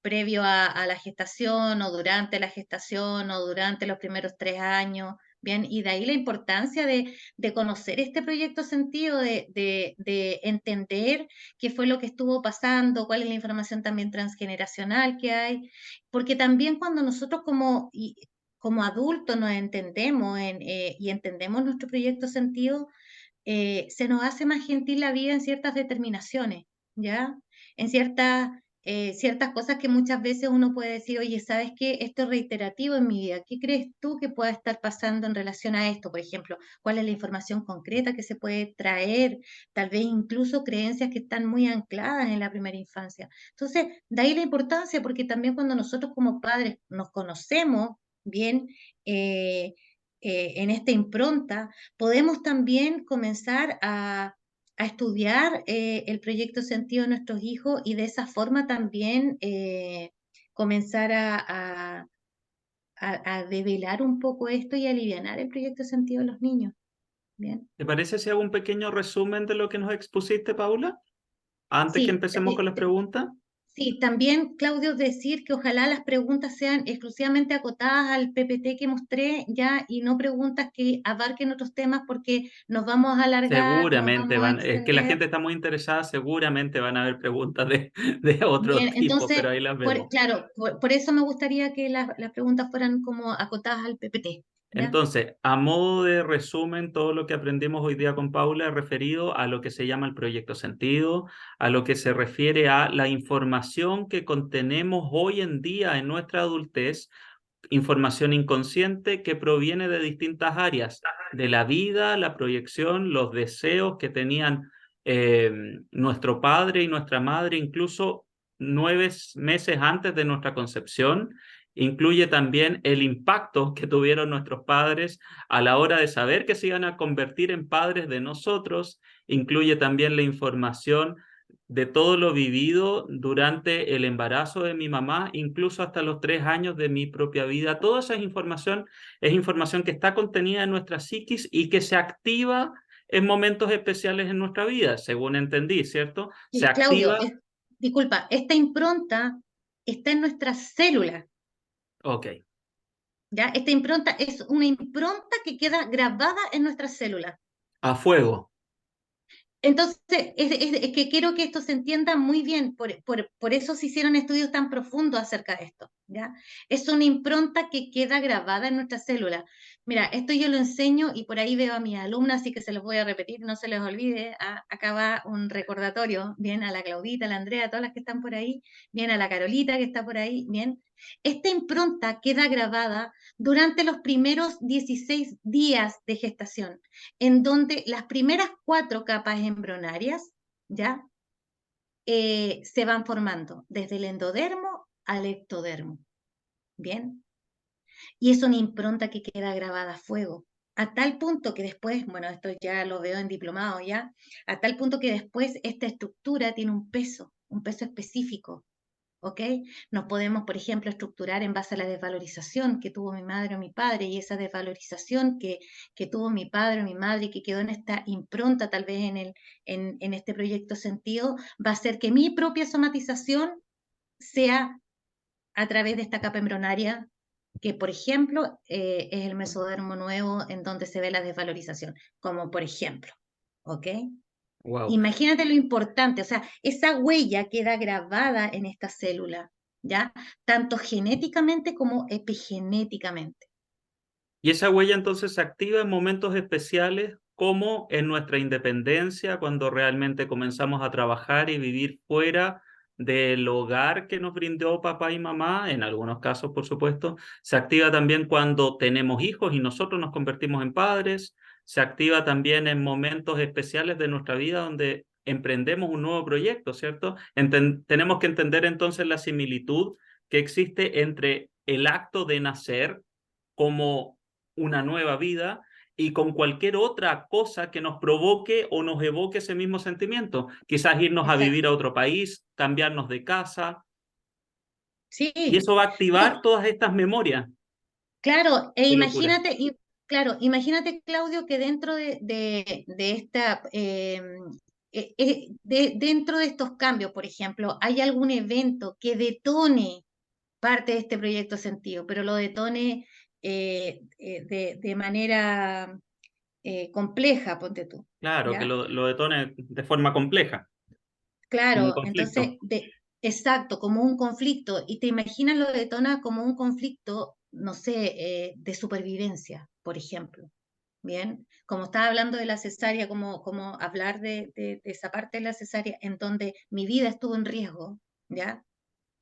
previo a la gestación o durante la gestación o durante los primeros 3 años. Bien, y de ahí la importancia de conocer este proyecto sentido, de entender qué fue lo que estuvo pasando, cuál es la información también transgeneracional que hay, porque también cuando nosotros como adultos nos entendemos y entendemos nuestro proyecto sentido, se nos hace más gentil la vida en ciertas determinaciones, ¿ya? En ciertas cosas que muchas veces uno puede decir, oye, ¿sabes qué? Esto es reiterativo en mi vida. ¿Qué crees tú que pueda estar pasando en relación a esto? Por ejemplo, ¿cuál es la información concreta que se puede traer? Tal vez incluso creencias que están muy ancladas en la primera infancia. Entonces, de ahí la importancia, porque también cuando nosotros como padres nos conocemos bien en esta impronta, podemos también comenzar a estudiar el proyecto sentido de nuestros hijos y de esa forma también comenzar a develar un poco esto y alivianar el proyecto sentido de los niños. Bien. ¿Te parece si hago un pequeño resumen de lo que nos expusiste, Paula? Antes que Sí, empecemos con las preguntas. sí, también, Claudio, decir que ojalá las preguntas sean exclusivamente acotadas al PPT que mostré ya y no preguntas que abarquen otros temas porque nos vamos a alargar, nos Seguramente vamos a van, es que la extender. gente está muy interesada, seguramente van a haber preguntas de otro Bien, tipo, entonces, pero ahí las vemos. claro, por eso me gustaría que las preguntas fueran como acotadas al PPT, ¿ya? Entonces, a modo de resumen, todo lo que aprendimos hoy día con Paula es referido a lo que se llama el proyecto sentido, a lo que se refiere a la información que contenemos hoy en día en nuestra adultez, información inconsciente que proviene de distintas áreas de la vida, la proyección, los deseos que tenían nuestro padre y nuestra madre, incluso 9 meses antes de nuestra concepción. Incluye también el impacto que tuvieron nuestros padres a la hora de saber que se iban a convertir en padres de nosotros. Incluye también la información de todo lo vivido durante el embarazo de mi mamá, incluso hasta los 3 años de mi propia vida. Toda esa información es información que está contenida en nuestra psiquis y que se activa en momentos especiales en nuestra vida, según entendí, ¿cierto? Se Sí, Claudio, activa. disculpa, esta impronta está en nuestras células, Ok, ¿ya? Esta impronta es una impronta que queda grabada en nuestras células. a fuego. Entonces, es que quiero que esto se entienda muy bien, por eso se hicieron estudios tan profundos acerca de esto, ¿ya? Es una impronta que queda grabada en nuestras células. Mira, esto yo lo enseño y por ahí veo a mis alumnas, así que se los voy a repetir, no se les olvide. Acá va un recordatorio, bien, a la Claudita, a la Andrea, a todas las que están por ahí, bien, a la Carolita que está por ahí, bien. Esta impronta queda grabada durante los primeros 16 días de gestación en donde las primeras 4 capas embrionarias ya se van formando desde el endodermo al ectodermo. ¿bien? Y es una impronta que queda grabada a fuego. A tal punto que después, bueno, esto ya lo veo en diplomado ya, a tal punto que después esta estructura tiene un peso específico, ¿ok? Nos podemos, por ejemplo, estructurar en base a la desvalorización que tuvo mi madre o mi padre y esa desvalorización que tuvo mi padre o mi madre y que quedó en esta impronta tal vez en este proyecto sentido, va a hacer que mi propia somatización sea a través de esta capa embrionaria que, por ejemplo, es el mesodermo nuevo en donde se ve la desvalorización, como por ejemplo, ¿ok? Wow. Imagínate lo importante, o sea, esa huella queda grabada en esta célula, ¿ya? Tanto genéticamente como epigenéticamente. Y esa huella entonces se activa en momentos especiales como en nuestra independencia, cuando realmente comenzamos a trabajar y vivir fuera del hogar que nos brindó papá y mamá, en algunos casos, por supuesto. Se activa también cuando tenemos hijos y nosotros nos convertimos en padres. Se activa también en momentos especiales de nuestra vida donde emprendemos un nuevo proyecto, ¿cierto? Tenemos que entender entonces la similitud que existe entre el acto de nacer como una nueva vida y con cualquier otra cosa que nos provoque o nos evoque ese mismo sentimiento. Quizás irnos a Exacto. vivir a otro país, cambiarnos de casa, y Sí, eso va a no, activar todas estas memorias. claro, e Qué locura. imagínate, claro, imagínate, Claudio, que dentro de esta, dentro de estos cambios, por ejemplo, hay algún evento que detone parte de este proyecto sentido, pero lo detone de manera compleja, ponte tú, Claro, que ¿ya? lo detone de forma compleja, como un Claro, entonces, conflicto. exacto, como un conflicto, y te imaginas lo detona como un conflicto, no sé, de supervivencia, por ejemplo, ¿bien? Como estaba hablando de la cesárea, como hablar de esa parte de la cesárea en donde mi vida estuvo en riesgo, ¿ya?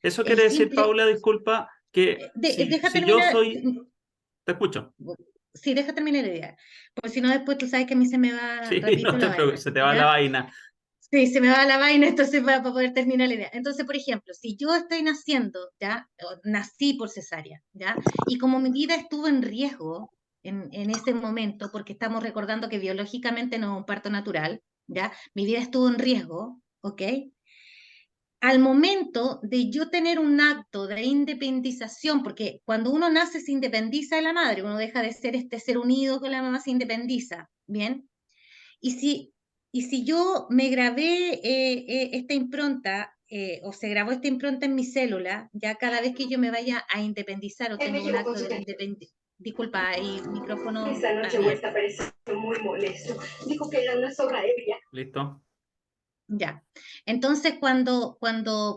Eso El quiere decir, simple, Paula, disculpa, que deja si yo terminar, soy, te escucho. sí, deja terminar la idea, porque si no después tú sabes que a mí se me va Sí, rapidito no la te preocupes, vaina, se te va la ¿ya? vaina. Sí, se me va la vaina, entonces para poder terminar la idea. Entonces, por ejemplo, si yo estoy naciendo, ¿ya? O nací por cesárea, ¿ya? Y como mi vida estuvo en riesgo en ese momento, porque estamos recordando que biológicamente no es un parto natural, ¿ya? Mi vida estuvo en riesgo, ¿ok? Al momento de yo tener un acto de independización, porque cuando uno nace se independiza de la madre, uno deja de ser este ser unido con la mamá, se independiza, ¿bien? Y si yo me grabé esta impronta, o se grabó esta impronta en mi célula, ya cada vez que yo me vaya a independizar o Él me tengo un llevó con acto su de la independencia, disculpa, hay micrófono esta noche vuelta abierto, pareció muy molesto. Dijo que era una zorra ebria. ¿Listo? ya. Entonces, cuando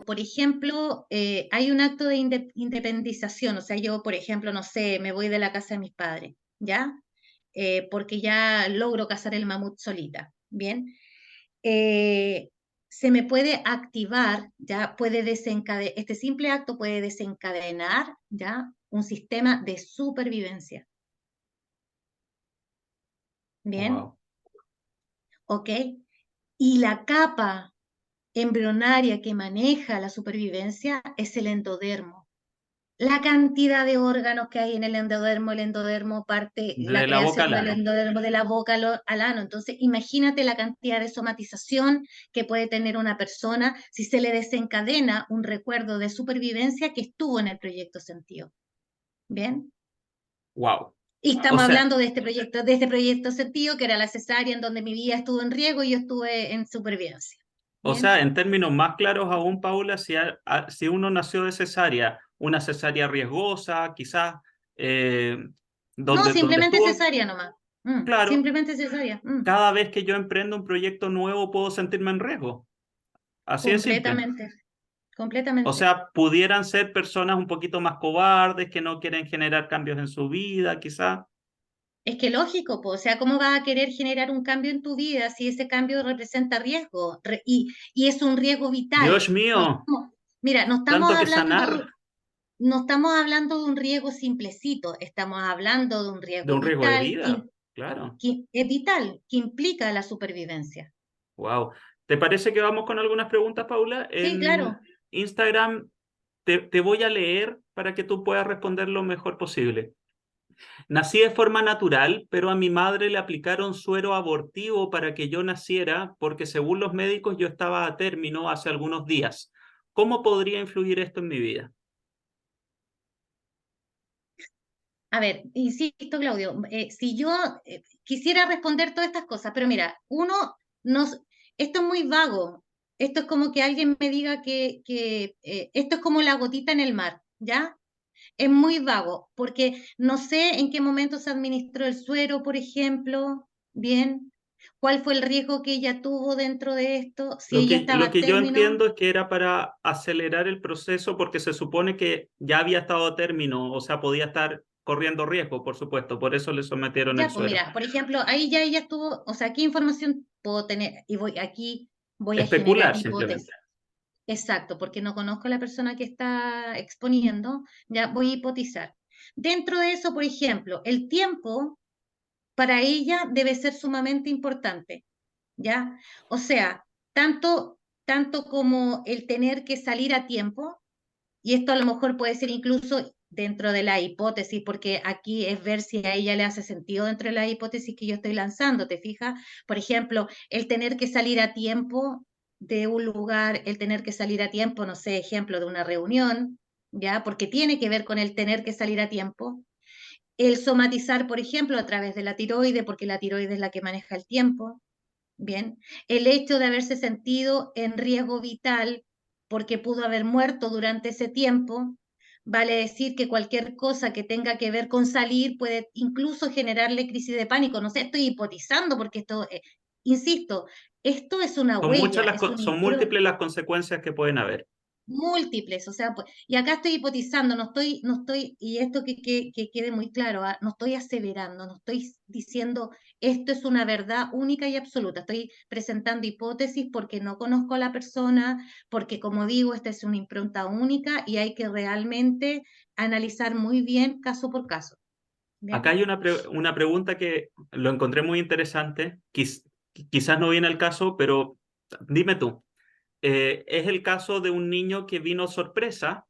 por ejemplo, hay un acto de independización, o sea, yo, por ejemplo, no sé, me voy de la casa de mis padres, ¿ya? Porque ya logro cazar el mamut solita, ¿bien? eh, Se me puede activar, ya puede desencadenar, este simple acto puede desencadenar ya un sistema de supervivencia. Bien, Wow. ¿ok? Y la capa embrionaria que maneja la supervivencia es el endodermo. La cantidad de órganos que hay en el endodermo parte la De la boca creación al del ano. endodermo de la boca al ano. Entonces, imagínate la cantidad de somatización que puede tener una persona si se le desencadena un recuerdo de supervivencia que estuvo en el proyecto sentido. ¿Bien? Wow. Y O estamos sea, hablando de este proyecto sentido, que era la cesárea, en donde mi vida estuvo en riesgo y yo estuve en supervivencia. ¿Bien? en términos más claros aún, Paula, si uno nació de cesárea, una cesárea riesgosa, quizás, eh, No, donde simplemente estuvo, cesárea nomás. claro, Simplemente cesárea. cada vez que yo emprendo un proyecto nuevo puedo sentirme en riesgo. Así de simple. Completamente, O completamente. sea, pudieran ser personas un poquito más cobardes, que no quieren generar cambios en su vida, quizás. Es que lógico, po, o sea, ¿cómo vas a querer generar un cambio en tu vida si ese cambio representa riesgo? Y es un riesgo vital. Dios mío, Mira, tanto que sanar no estamos hablando de un riesgo simplecito, estamos hablando de un de riesgo un riesgo de vital vida. Claro. que es vital, que implica la supervivencia. Wow. ¿Te parece que vamos con algunas preguntas, Paula? Sí, En claro. Instagram te voy a leer para que tú puedas responder lo mejor posible. Nací de forma natural, pero a mi madre le aplicaron suero abortivo para que yo naciera, porque según los médicos yo estaba a término hace algunos días. ¿Cómo podría influir esto en mi vida? A ver, insisto, Claudio, si yo quisiera responder todas estas cosas, pero mira, esto es muy vago. Esto es como que alguien me diga que esto es como la gotita en el mar, ¿ya? Es muy vago, porque no sé en qué momento se administró el suero, por ejemplo, bien, cuál fue el riesgo que ella tuvo dentro de esto, si ella estaba Lo a que yo término. entiendo es que era para acelerar el proceso porque se supone que ya había estado a término, o sea, podía estar corriendo riesgo, por supuesto, por eso le sometieron el Ya, pues suero. mira, por ejemplo, ahí ya ella estuvo, o sea, ¿qué información puedo tener? Y aquí voy a generar Especular simplemente. hipótesis. Exacto, porque no conozco a la persona que está exponiendo, ya voy a hipotizar. Dentro de eso, por ejemplo, el tiempo para ella debe ser sumamente importante, ¿ya? O sea, tanto como el tener que salir a tiempo, y esto a lo mejor puede ser incluso dentro de la hipótesis, porque aquí es ver si a ella le hace sentido dentro de la hipótesis que yo estoy lanzando, ¿te fijas? Por ejemplo, el tener que salir a tiempo de un lugar, el tener que salir a tiempo, no sé, ejemplo de una reunión, ¿ya? Porque tiene que ver con el tener que salir a tiempo. El somatizar, por ejemplo, a través de la tiroide, porque la tiroide es la que maneja el tiempo, ¿bien? El hecho de haberse sentido en riesgo vital porque pudo haber muerto durante ese tiempo, vale decir que cualquier cosa que tenga que ver con salir puede incluso generarle crisis de pánico. No sé, estoy hipotizando porque esto, insisto, esto es una Son muchas huella, es una son impronta. múltiples las consecuencias que pueden haber. Múltiples, o sea, pues, y acá estoy hipotizando, no estoy, y esto que quede muy claro, no estoy aseverando, no estoy diciendo esto es una verdad única y absoluta, estoy presentando hipótesis porque no conozco a la persona, porque como digo, esta es una impronta única y hay que realmente analizar muy bien caso por caso. Acá ¿Bien? hay una pregunta que lo encontré muy interesante. Quizás no viene al caso, pero dime tú. Es el caso de un niño que vino sorpresa,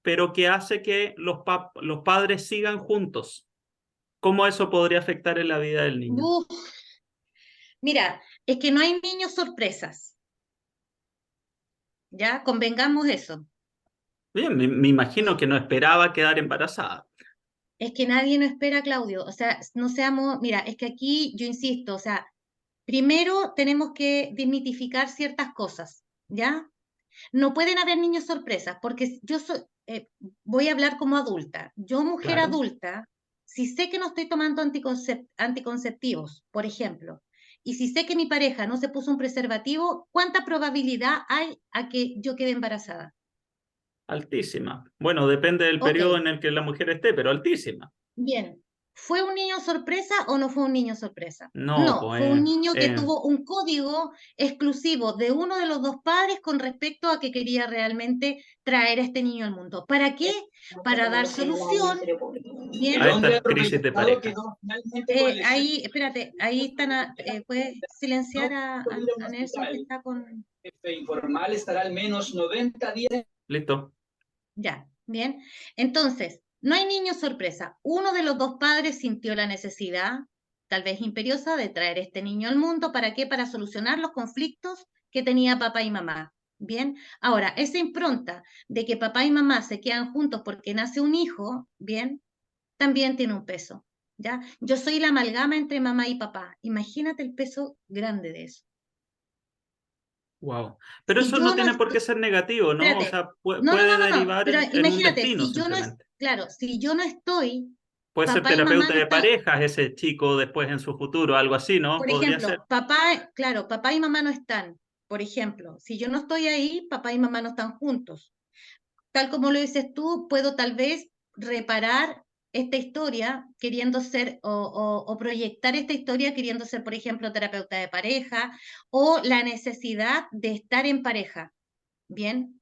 pero que hace que los padres sigan juntos. ¿Cómo eso podría afectar en la vida del niño? Uf, mira, es que no hay niños sorpresas, ¿ya? Convengamos eso. Bien, me imagino que no esperaba quedar embarazada. Es que nadie no espera, Claudio. O sea, no seamos, mira, es que aquí yo insisto, o sea, primero tenemos que desmitificar ciertas cosas, ¿ya? No pueden haber niños sorpresas, porque voy a hablar como adulta. Yo, mujer Claro. adulta, si sé que no estoy tomando anticonceptivos, por ejemplo, y si sé que mi pareja no se puso un preservativo, ¿cuánta probabilidad hay a que yo quede embarazada? Altísima. Bueno, depende del Ok, periodo en el que la mujer esté, pero altísima. bien, ¿fue un niño sorpresa o no fue un niño sorpresa? No, No, fue pues un niño que tuvo un código exclusivo de uno de los dos padres con respecto a que quería realmente traer a este niño al mundo. ¿Para qué? Para dar solución, a bien. esta crisis de pareja. Ahí, espérate, ahí están, ¿puedes silenciar a Nelson que está con... Jefe informal estará al menos 90 días. ¿Listo? Ya, bien. Entonces, no hay niño sorpresa. Uno de los dos padres sintió la necesidad, tal vez imperiosa, de traer este niño al mundo. ¿Para qué? Para solucionar los conflictos que tenía papá y mamá. Bien. Ahora, esa impronta de que papá y mamá se quedan juntos porque nace un hijo, bien, también tiene un peso. ¿Ya? Yo soy la amalgama entre mamá y papá. Imagínate el peso grande de eso. Wow. Pero Si eso no yo no tiene por qué estoy, ser negativo, ¿no? O espérate, sea, puede no, derivar pero en un imagínate, destino si yo no es, simplemente. claro, si yo no estoy, Puede ser papá y mamá terapeuta no de están, parejas ese chico después en su futuro, algo así, ¿no? por Podría ser. ejemplo, papá, claro, papá y mamá no están, por ejemplo, si yo no estoy ahí, papá y mamá no están juntos. Tal como lo dices tú, puedo tal vez reparar esta historia queriendo ser o proyectar esta historia queriendo ser, por ejemplo, terapeuta de pareja o la necesidad de estar en pareja, ¿bien?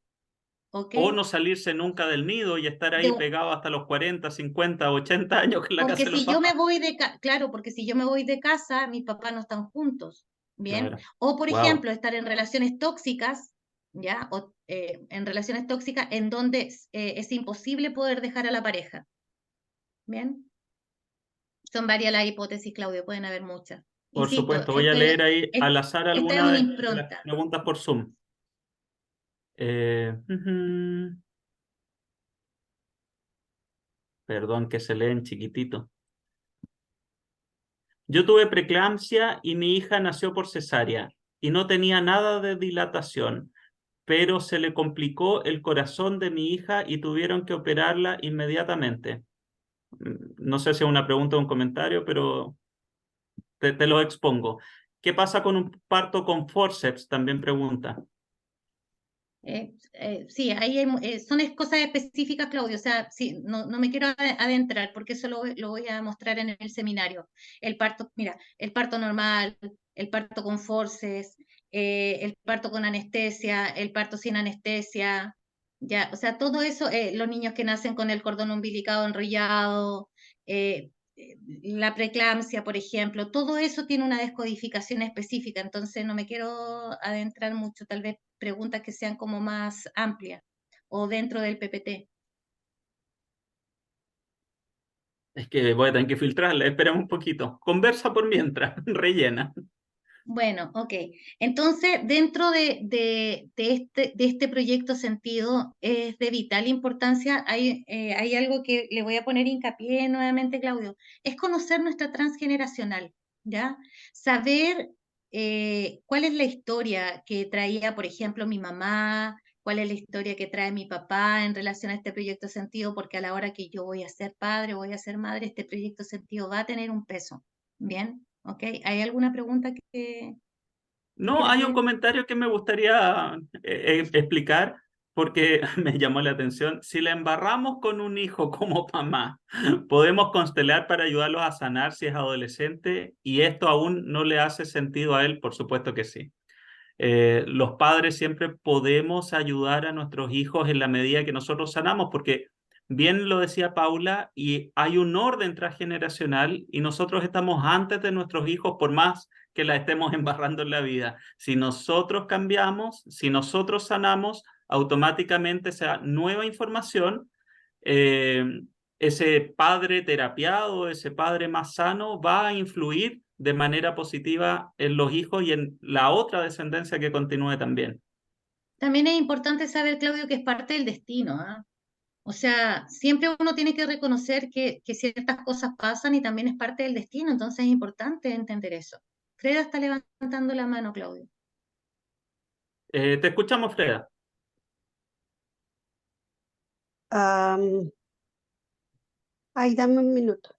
¿Ok? O no salirse nunca del nido y estar De, ahí pegado hasta los 40, 50, 80 años en la casa Porque de los si yo me papás. voy claro, porque si yo me voy de casa, mis papás no están juntos, ¿bien? Claro. O, por Wow. ejemplo, estar en relaciones tóxicas, ¿ya? O en relaciones tóxicas en donde es imposible poder dejar a la pareja. ¿Bien? Son varias las hipótesis, Claudio, pueden haber muchas. Por Insisto, supuesto, voy a leer ahí al azar esta es algunas una de las impronta. preguntas por Zoom. Ujú. Perdón que se leen chiquitito. Yo tuve preeclampsia y mi hija nació por cesárea y no tenía nada de dilatación, pero se le complicó el corazón de mi hija y tuvieron que operarla inmediatamente. No sé si es una pregunta o un comentario, pero te lo expongo. ¿Qué pasa con un parto con forceps? También pregunta. Sí, ahí son cosas específicas, Claudio. O sea, sí, no me quiero adentrar porque eso lo voy a mostrar en el seminario. El parto, mira, el parto normal, el parto con forces, el parto con anestesia, el parto sin anestesia, ya, o sea, todo eso, los niños que nacen con el cordón umbilical enrollado, eh, la preeclampsia, por ejemplo, todo eso tiene una descodificación específica, entonces no me quiero adentrar mucho, tal vez preguntas que sean como más amplias o dentro del PPT. Es que voy a tener que filtrarla, esperemos un poquito. Conversa por mientras, rellena. Bueno, ok. Entonces, dentro de este proyecto sentido, es de vital importancia. Hay algo que le voy a poner hincapié nuevamente, Claudio. Es conocer nuestra transgeneracional, ¿ya? Saber cuál es la historia que traía, por ejemplo, mi mamá, cuál es la historia que trae mi papá en relación a este proyecto sentido, porque a la hora que yo voy a ser padre o voy a ser madre, este proyecto sentido va a tener un peso. ¿Bien? ¿Ok? ¿Hay alguna pregunta que No, quieras hay un leer? comentario que me gustaría explicar porque me llamó la atención. Si la embarramos con un hijo como mamá, ¿podemos constelar para ayudarlos a sanar si es adolescente? Y esto aún no le hace sentido a él, por supuesto que sí. Los padres siempre podemos ayudar a nuestros hijos en la medida que nosotros sanamos, porque bien lo decía Paula, y hay un orden transgeneracional y nosotros estamos antes de nuestros hijos por más que la estemos embarrando en la vida. Si nosotros cambiamos, si nosotros sanamos, automáticamente esa nueva información, eh, ese padre terapiado, ese padre más sano va a influir de manera positiva en los hijos y en la otra descendencia que continúe también. También es importante saber, Claudio, que es parte del destino, ¿ah? O sea, siempre uno tiene que reconocer que ciertas cosas pasan y también es parte del destino, entonces es importante entender eso. Freda está levantando la mano, Claudio. Te escuchamos, Freda. Am, Ay, dame un minuto.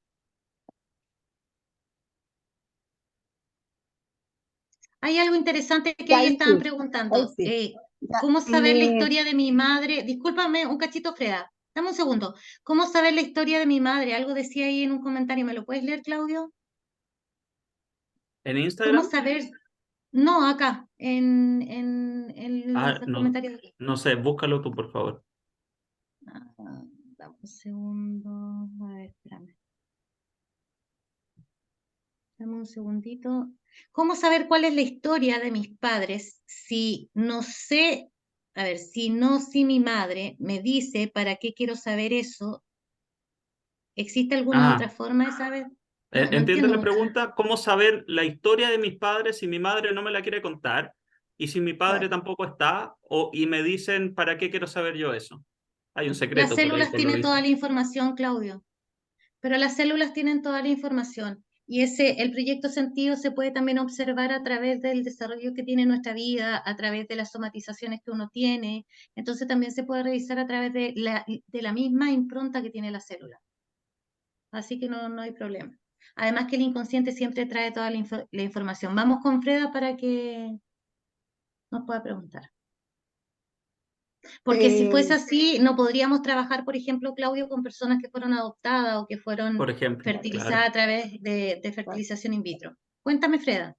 Hay algo interesante que Ya, ahí ahí estaban sí, ahí preguntando. sí. Ya, ¿Cómo saber la historia de mi madre? Discúlpame un cachito, Freda. Dame un segundo. ¿Cómo saber la historia de mi madre? Algo decía ahí en un comentario. ¿Me lo puedes leer, Claudio? ¿En ¿Cómo Instagram? saber? No, acá, en los No, comentarios de aquí. no sé, búscalo tú, por favor. Dame un segundo. A ver, espérame. Dame un segundito. ¿Cómo saber cuál es la historia de mis padres si no sé, a ver, si mi madre me dice para qué quiero saber eso? ¿Existe alguna otra Ah, forma de saber? No entiendo entiendo la mucho. pregunta. ¿Cómo saber la historia de mis padres si mi madre no me la quiere contar? Y si mi padre Claro. tampoco está, y me dicen, ¿para qué quiero saber yo eso? Hay un Las secreto por ahí, células por lo tienen visto. toda la información, Claudio. Pero las células tienen toda la información y el proyecto sentido se puede también observar a través del desarrollo que tiene nuestra vida, a través de las somatizaciones que uno tiene. Entonces también se puede revisar a través de la misma impronta que tiene la célula. Así que no hay problema. Además que el inconsciente siempre trae toda la información. Vamos con Freda para que nos pueda preguntar. Porque si fuese eh, así, no podríamos trabajar, por ejemplo, Claudio, con personas que fueron adoptadas o que fueron Por ejemplo, fertilizadas claro. a través de fertilización in vitro. Cuéntame, Freda.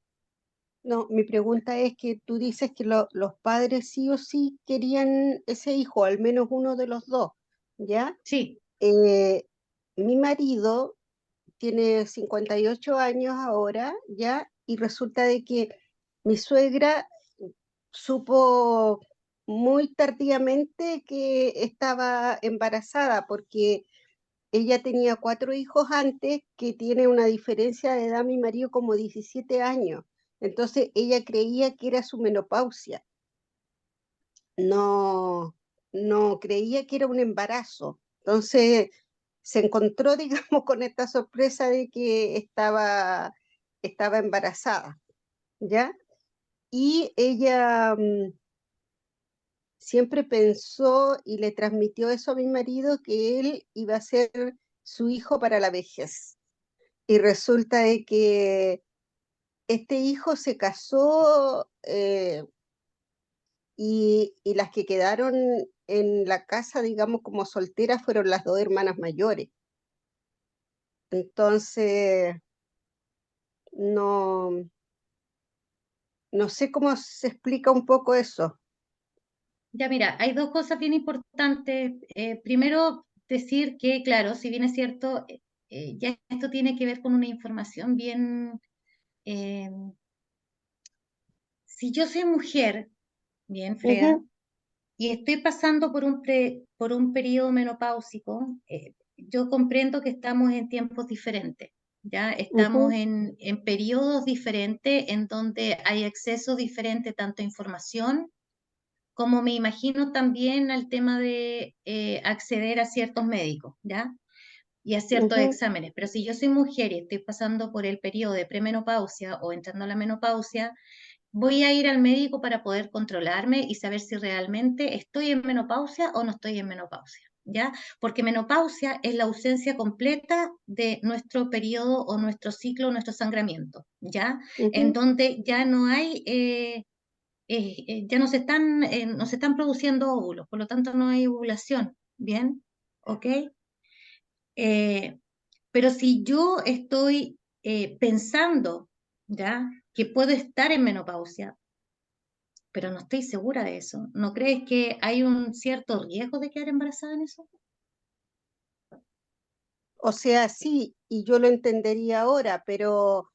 no, mi pregunta es que tú dices que los padres sí o sí querían ese hijo, al menos uno de los dos, ¿ya? Sí, Eh, Mi marido tiene 58 años ahora, ¿ya? Y resulta de que mi suegra supo muy tardíamente que estaba embarazada, porque ella tenía 4 hijos antes, que tiene una diferencia de edad mi marido como 17 años. Entonces ella creía que era su menopausia. No, no creía que era un embarazo. Entonces se encontró, digamos, con esta sorpresa de que estaba embarazada, ¿ya? Y ella siempre pensó y le transmitió eso a mi marido, que él iba a ser su hijo para la vejez. Y resulta de que este hijo se casó, y las que quedaron en la casa, digamos, como solteras fueron las 2 hermanas mayores. Entonces, no, no sé cómo se explica un poco eso. Ya mira, hay dos cosas bien importantes. Primero, decir que, claro, si bien es cierto, ya esto tiene que ver con una información bien... eh, si yo soy mujer, bien, Freya, Ujú, y estoy pasando por un periodo menopáusico, yo comprendo que estamos en tiempos diferentes, ¿ya? Estamos ujú, en periodos diferentes en donde hay acceso diferente tanto a información como me imagino también al tema de acceder a ciertos médicos, ¿ya? Y a ciertos ujú. exámenes. Pero si yo soy mujer y estoy pasando por el periodo de premenopausia o entrando a la menopausia, voy a ir al médico para poder controlarme y saber si realmente estoy en menopausia o no estoy en menopausia, ¿ya? Porque menopausia es la ausencia completa de nuestro periodo o nuestro ciclo, nuestro sangramiento, ¿ya? En Ujú. donde ya no hay... ya no se están produciendo óvulos, por lo tanto no hay ovulación, ¿bien? ¿Ok? Eh, pero si yo estoy pensando, ¿ya? Que puedo estar en menopausia, pero no estoy segura de eso, ¿no crees que hay un cierto riesgo de quedar embarazada en eso? O sea, sí, y yo lo entendería ahora, pero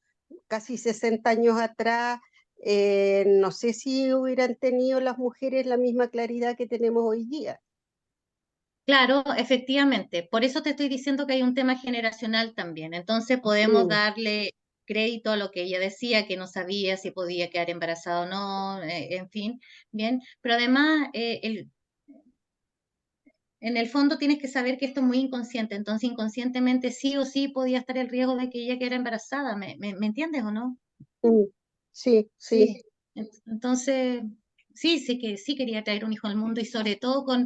casi 60 años atrás, no sé si hubieran tenido las mujeres la misma claridad que tenemos hoy día. Claro, efectivamente. Por eso te estoy diciendo que hay un tema generacional también. Entonces podemos Mm, darle crédito a lo que ella decía, que no sabía si podía quedar embarazada o no, en fin, bien. Pero además, en el fondo tienes que saber que esto es muy inconsciente. Entonces, inconscientemente sí o sí podía estar el riesgo de que ella quedara embarazada. ¿Me entiendes o no? mm. Sí, sí. Sí. Entonces, sí que sí quería traer un hijo al mundo y sobre todo con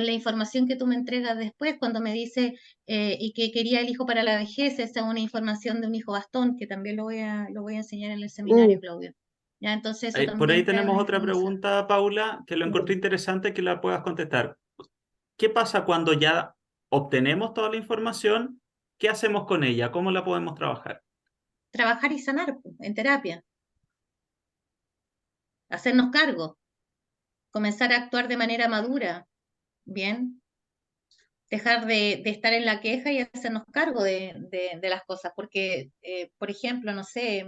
la información que tú me entregas después cuando me dice y que quería el hijo para la vejez, esa es una información de un hijo bastón que también lo voy a enseñar en el seminario, Mm. Claudio. Ya, entonces eso Por ahí también trae tenemos una otra información. pregunta, Paula, que lo encontré interesante que la puedas contestar. ¿Qué pasa cuando ya obtenemos toda la información? ¿Qué hacemos con ella? ¿Cómo la podemos trabajar? Trabajar y sanar en terapia, hacernos cargo, comenzar a actuar de manera madura, ¿bien? Dejar de estar en la queja y hacernos cargo de las cosas, porque, por ejemplo, no sé,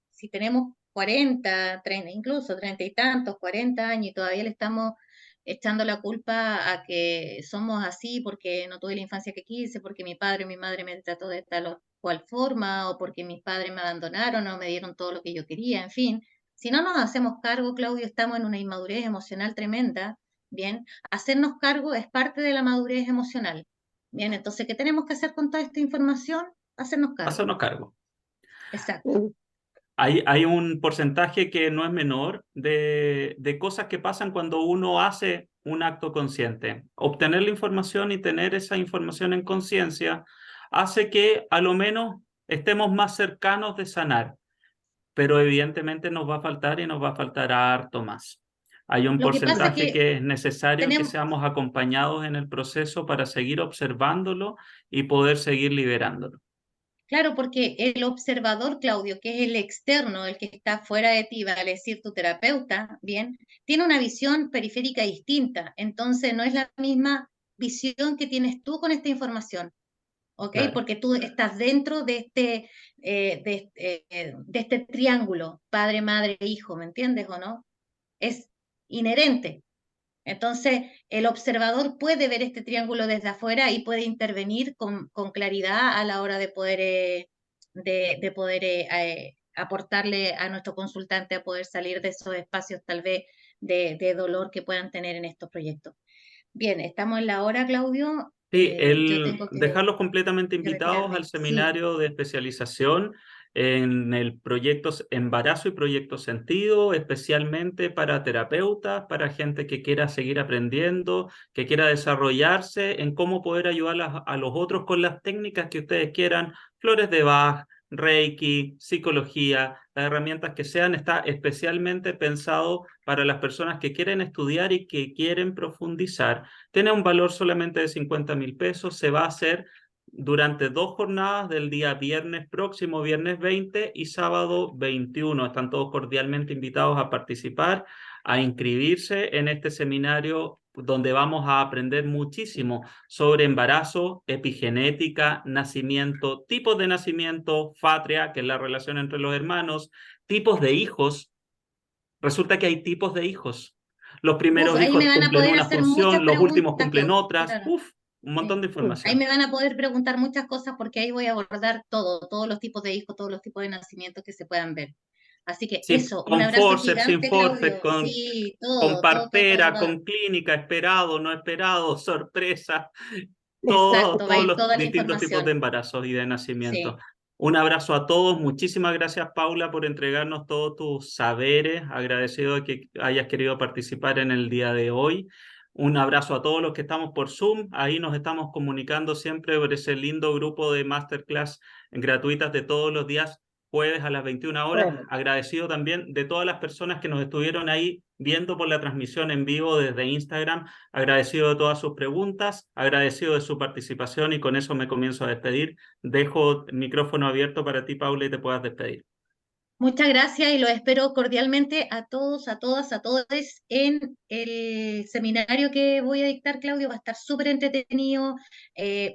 si tenemos 40, 30, incluso 30 y tantos, 40 años y todavía le estamos echando la culpa a que somos así porque no tuve la infancia que quise, porque mi padre o mi madre me trató de tal o cual forma, o porque mis padres me abandonaron o me dieron todo lo que yo quería, en fin. Si no nos hacemos cargo, Claudio, estamos en una inmadurez emocional tremenda, ¿bien? Hacernos cargo es parte de la madurez emocional. Bien, entonces, ¿qué tenemos que hacer con toda esta información? Hacernos cargo. Hacernos cargo. Exacto. Mm. Hay un porcentaje que no es menor de cosas que pasan cuando uno hace un acto consciente. Obtener la información y tener esa información en conciencia hace que a lo menos estemos más cercanos de sanar, pero evidentemente nos va a faltar y nos va a faltar harto más. Hay un Lo que pasa porcentaje que que es necesario que tenemos, seamos acompañados en el proceso para seguir observándolo y poder seguir liberándolo. claro, porque el observador, Claudio, que es el externo, el que está fuera de ti, vale decir tu terapeuta, bien, tiene una visión periférica distinta. Entonces, no es la misma visión que tienes tú con esta información. ¿Ok? Claro. Porque tú estás dentro de este triángulo, padre, madre, hijo, ¿me entiendes o no? Es inherente. Entonces, el observador puede ver este triángulo desde afuera y puede intervenir con claridad a la hora de poder, aportarle a nuestro consultante a poder salir de esos espacios tal vez de dolor que puedan tener en estos proyectos. Bien, estamos en la hora, Claudio. Sí, Yo tengo dejarlos completamente que invitados al retirarme. Sí, seminario de especialización en el proyecto Embarazo y Proyecto Sentido, especialmente para terapeutas, para gente que quiera seguir aprendiendo, que quiera desarrollarse en cómo poder ayudar a los otros con las técnicas que ustedes quieran, flores de Bach, Reiki, psicología, las herramientas que sean, está especialmente pensado para las personas que quieren estudiar y que quieren profundizar. Tiene un valor solamente de 50.000 pesos. Se va a hacer durante 2 jornadas del día viernes próximo, viernes 20 y sábado 21. Están todos cordialmente invitados a participar, a inscribirse en este seminario donde vamos a aprender muchísimo sobre embarazo, epigenética, nacimiento, tipos de nacimiento, patria, que es la relación entre los hermanos, tipos de hijos. Resulta que hay tipos de hijos. Los primeros ahí me hijos van a cumplen poder una hacer muchas función, los últimos preguntas, cumplen Claudio. otras. Claro. Uf, un montón de Ahí información. me van a poder preguntar muchas cosas porque ahí voy a abordar todos los tipos de hijos, todos los tipos de nacimientos que se puedan ver. Así que Sí, eso, un con abrazo forceps, sin gigante, forceps, Claudio. con Sí, partera, todo. con clínica, esperado, no esperado, sorpresa, Exacto, va a todos ir los toda la distintos tipos de información. embarazos y de nacimiento. Sí. Un abrazo a todos. Muchísimas gracias, Paula, por entregarnos todos tus saberes. Agradecido de que hayas querido participar en el día de hoy. Un abrazo a todos los que estamos por Zoom. Ahí nos estamos comunicando siempre por ese lindo grupo de masterclass gratuitas de todos los días jueves a las 21 horas. Agradecido también de todas las personas que nos estuvieron ahí viendo por la transmisión en vivo desde Instagram. Agradecido de todas sus preguntas, agradecido de su participación y con eso me comienzo a despedir. Dejo el micrófono abierto para ti, Paula, y te puedas despedir. Muchas gracias y los espero cordialmente a todos, a todas, a todos en el seminario que voy a dictar, Claudio. Va a estar súper entretenido.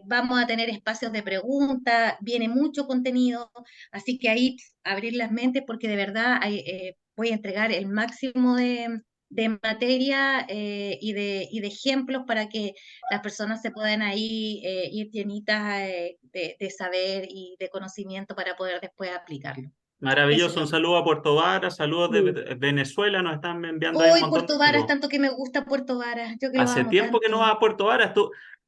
Vamos a tener espacios de preguntas, viene mucho contenido, así que ahí abrir las mentes porque de verdad voy a entregar el máximo de materia y de ejemplos para que las personas se puedan ahí ir llenitas de saber y de conocimiento para poder después aplicarlo. Eso, Maravilloso, un Claudio. saludo a Puerto Vara, saludos de Sí. Venezuela, nos están enviando ahí un Uy, montón de Puerto Varas, saludos. tanto que me gusta Puerto Varas, yo que lo Hace amo tiempo que no vas tanto. a Puerto Varas.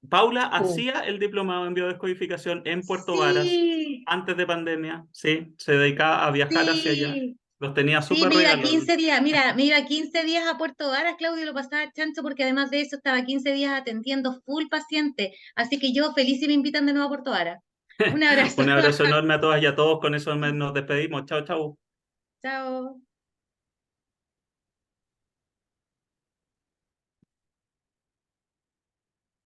Paula Sí. hacía el diplomado en biodescodificación en Puerto Varas Sí, antes de pandemia, sí, se dedicaba a viajar hacia allá. sí, Los tenía sí, súper me iba regalos. 15 días, mira, me iba 15 días a Puerto Varas, Claudio, lo pasaba chancho porque además de eso estaba 15 días atendiendo full paciente, así que yo feliz y me invitan de nuevo a Puerto Varas. Un abrazo. Un abrazo enorme a todas y a todos. Con eso nos despedimos. Chao, chao. Chao.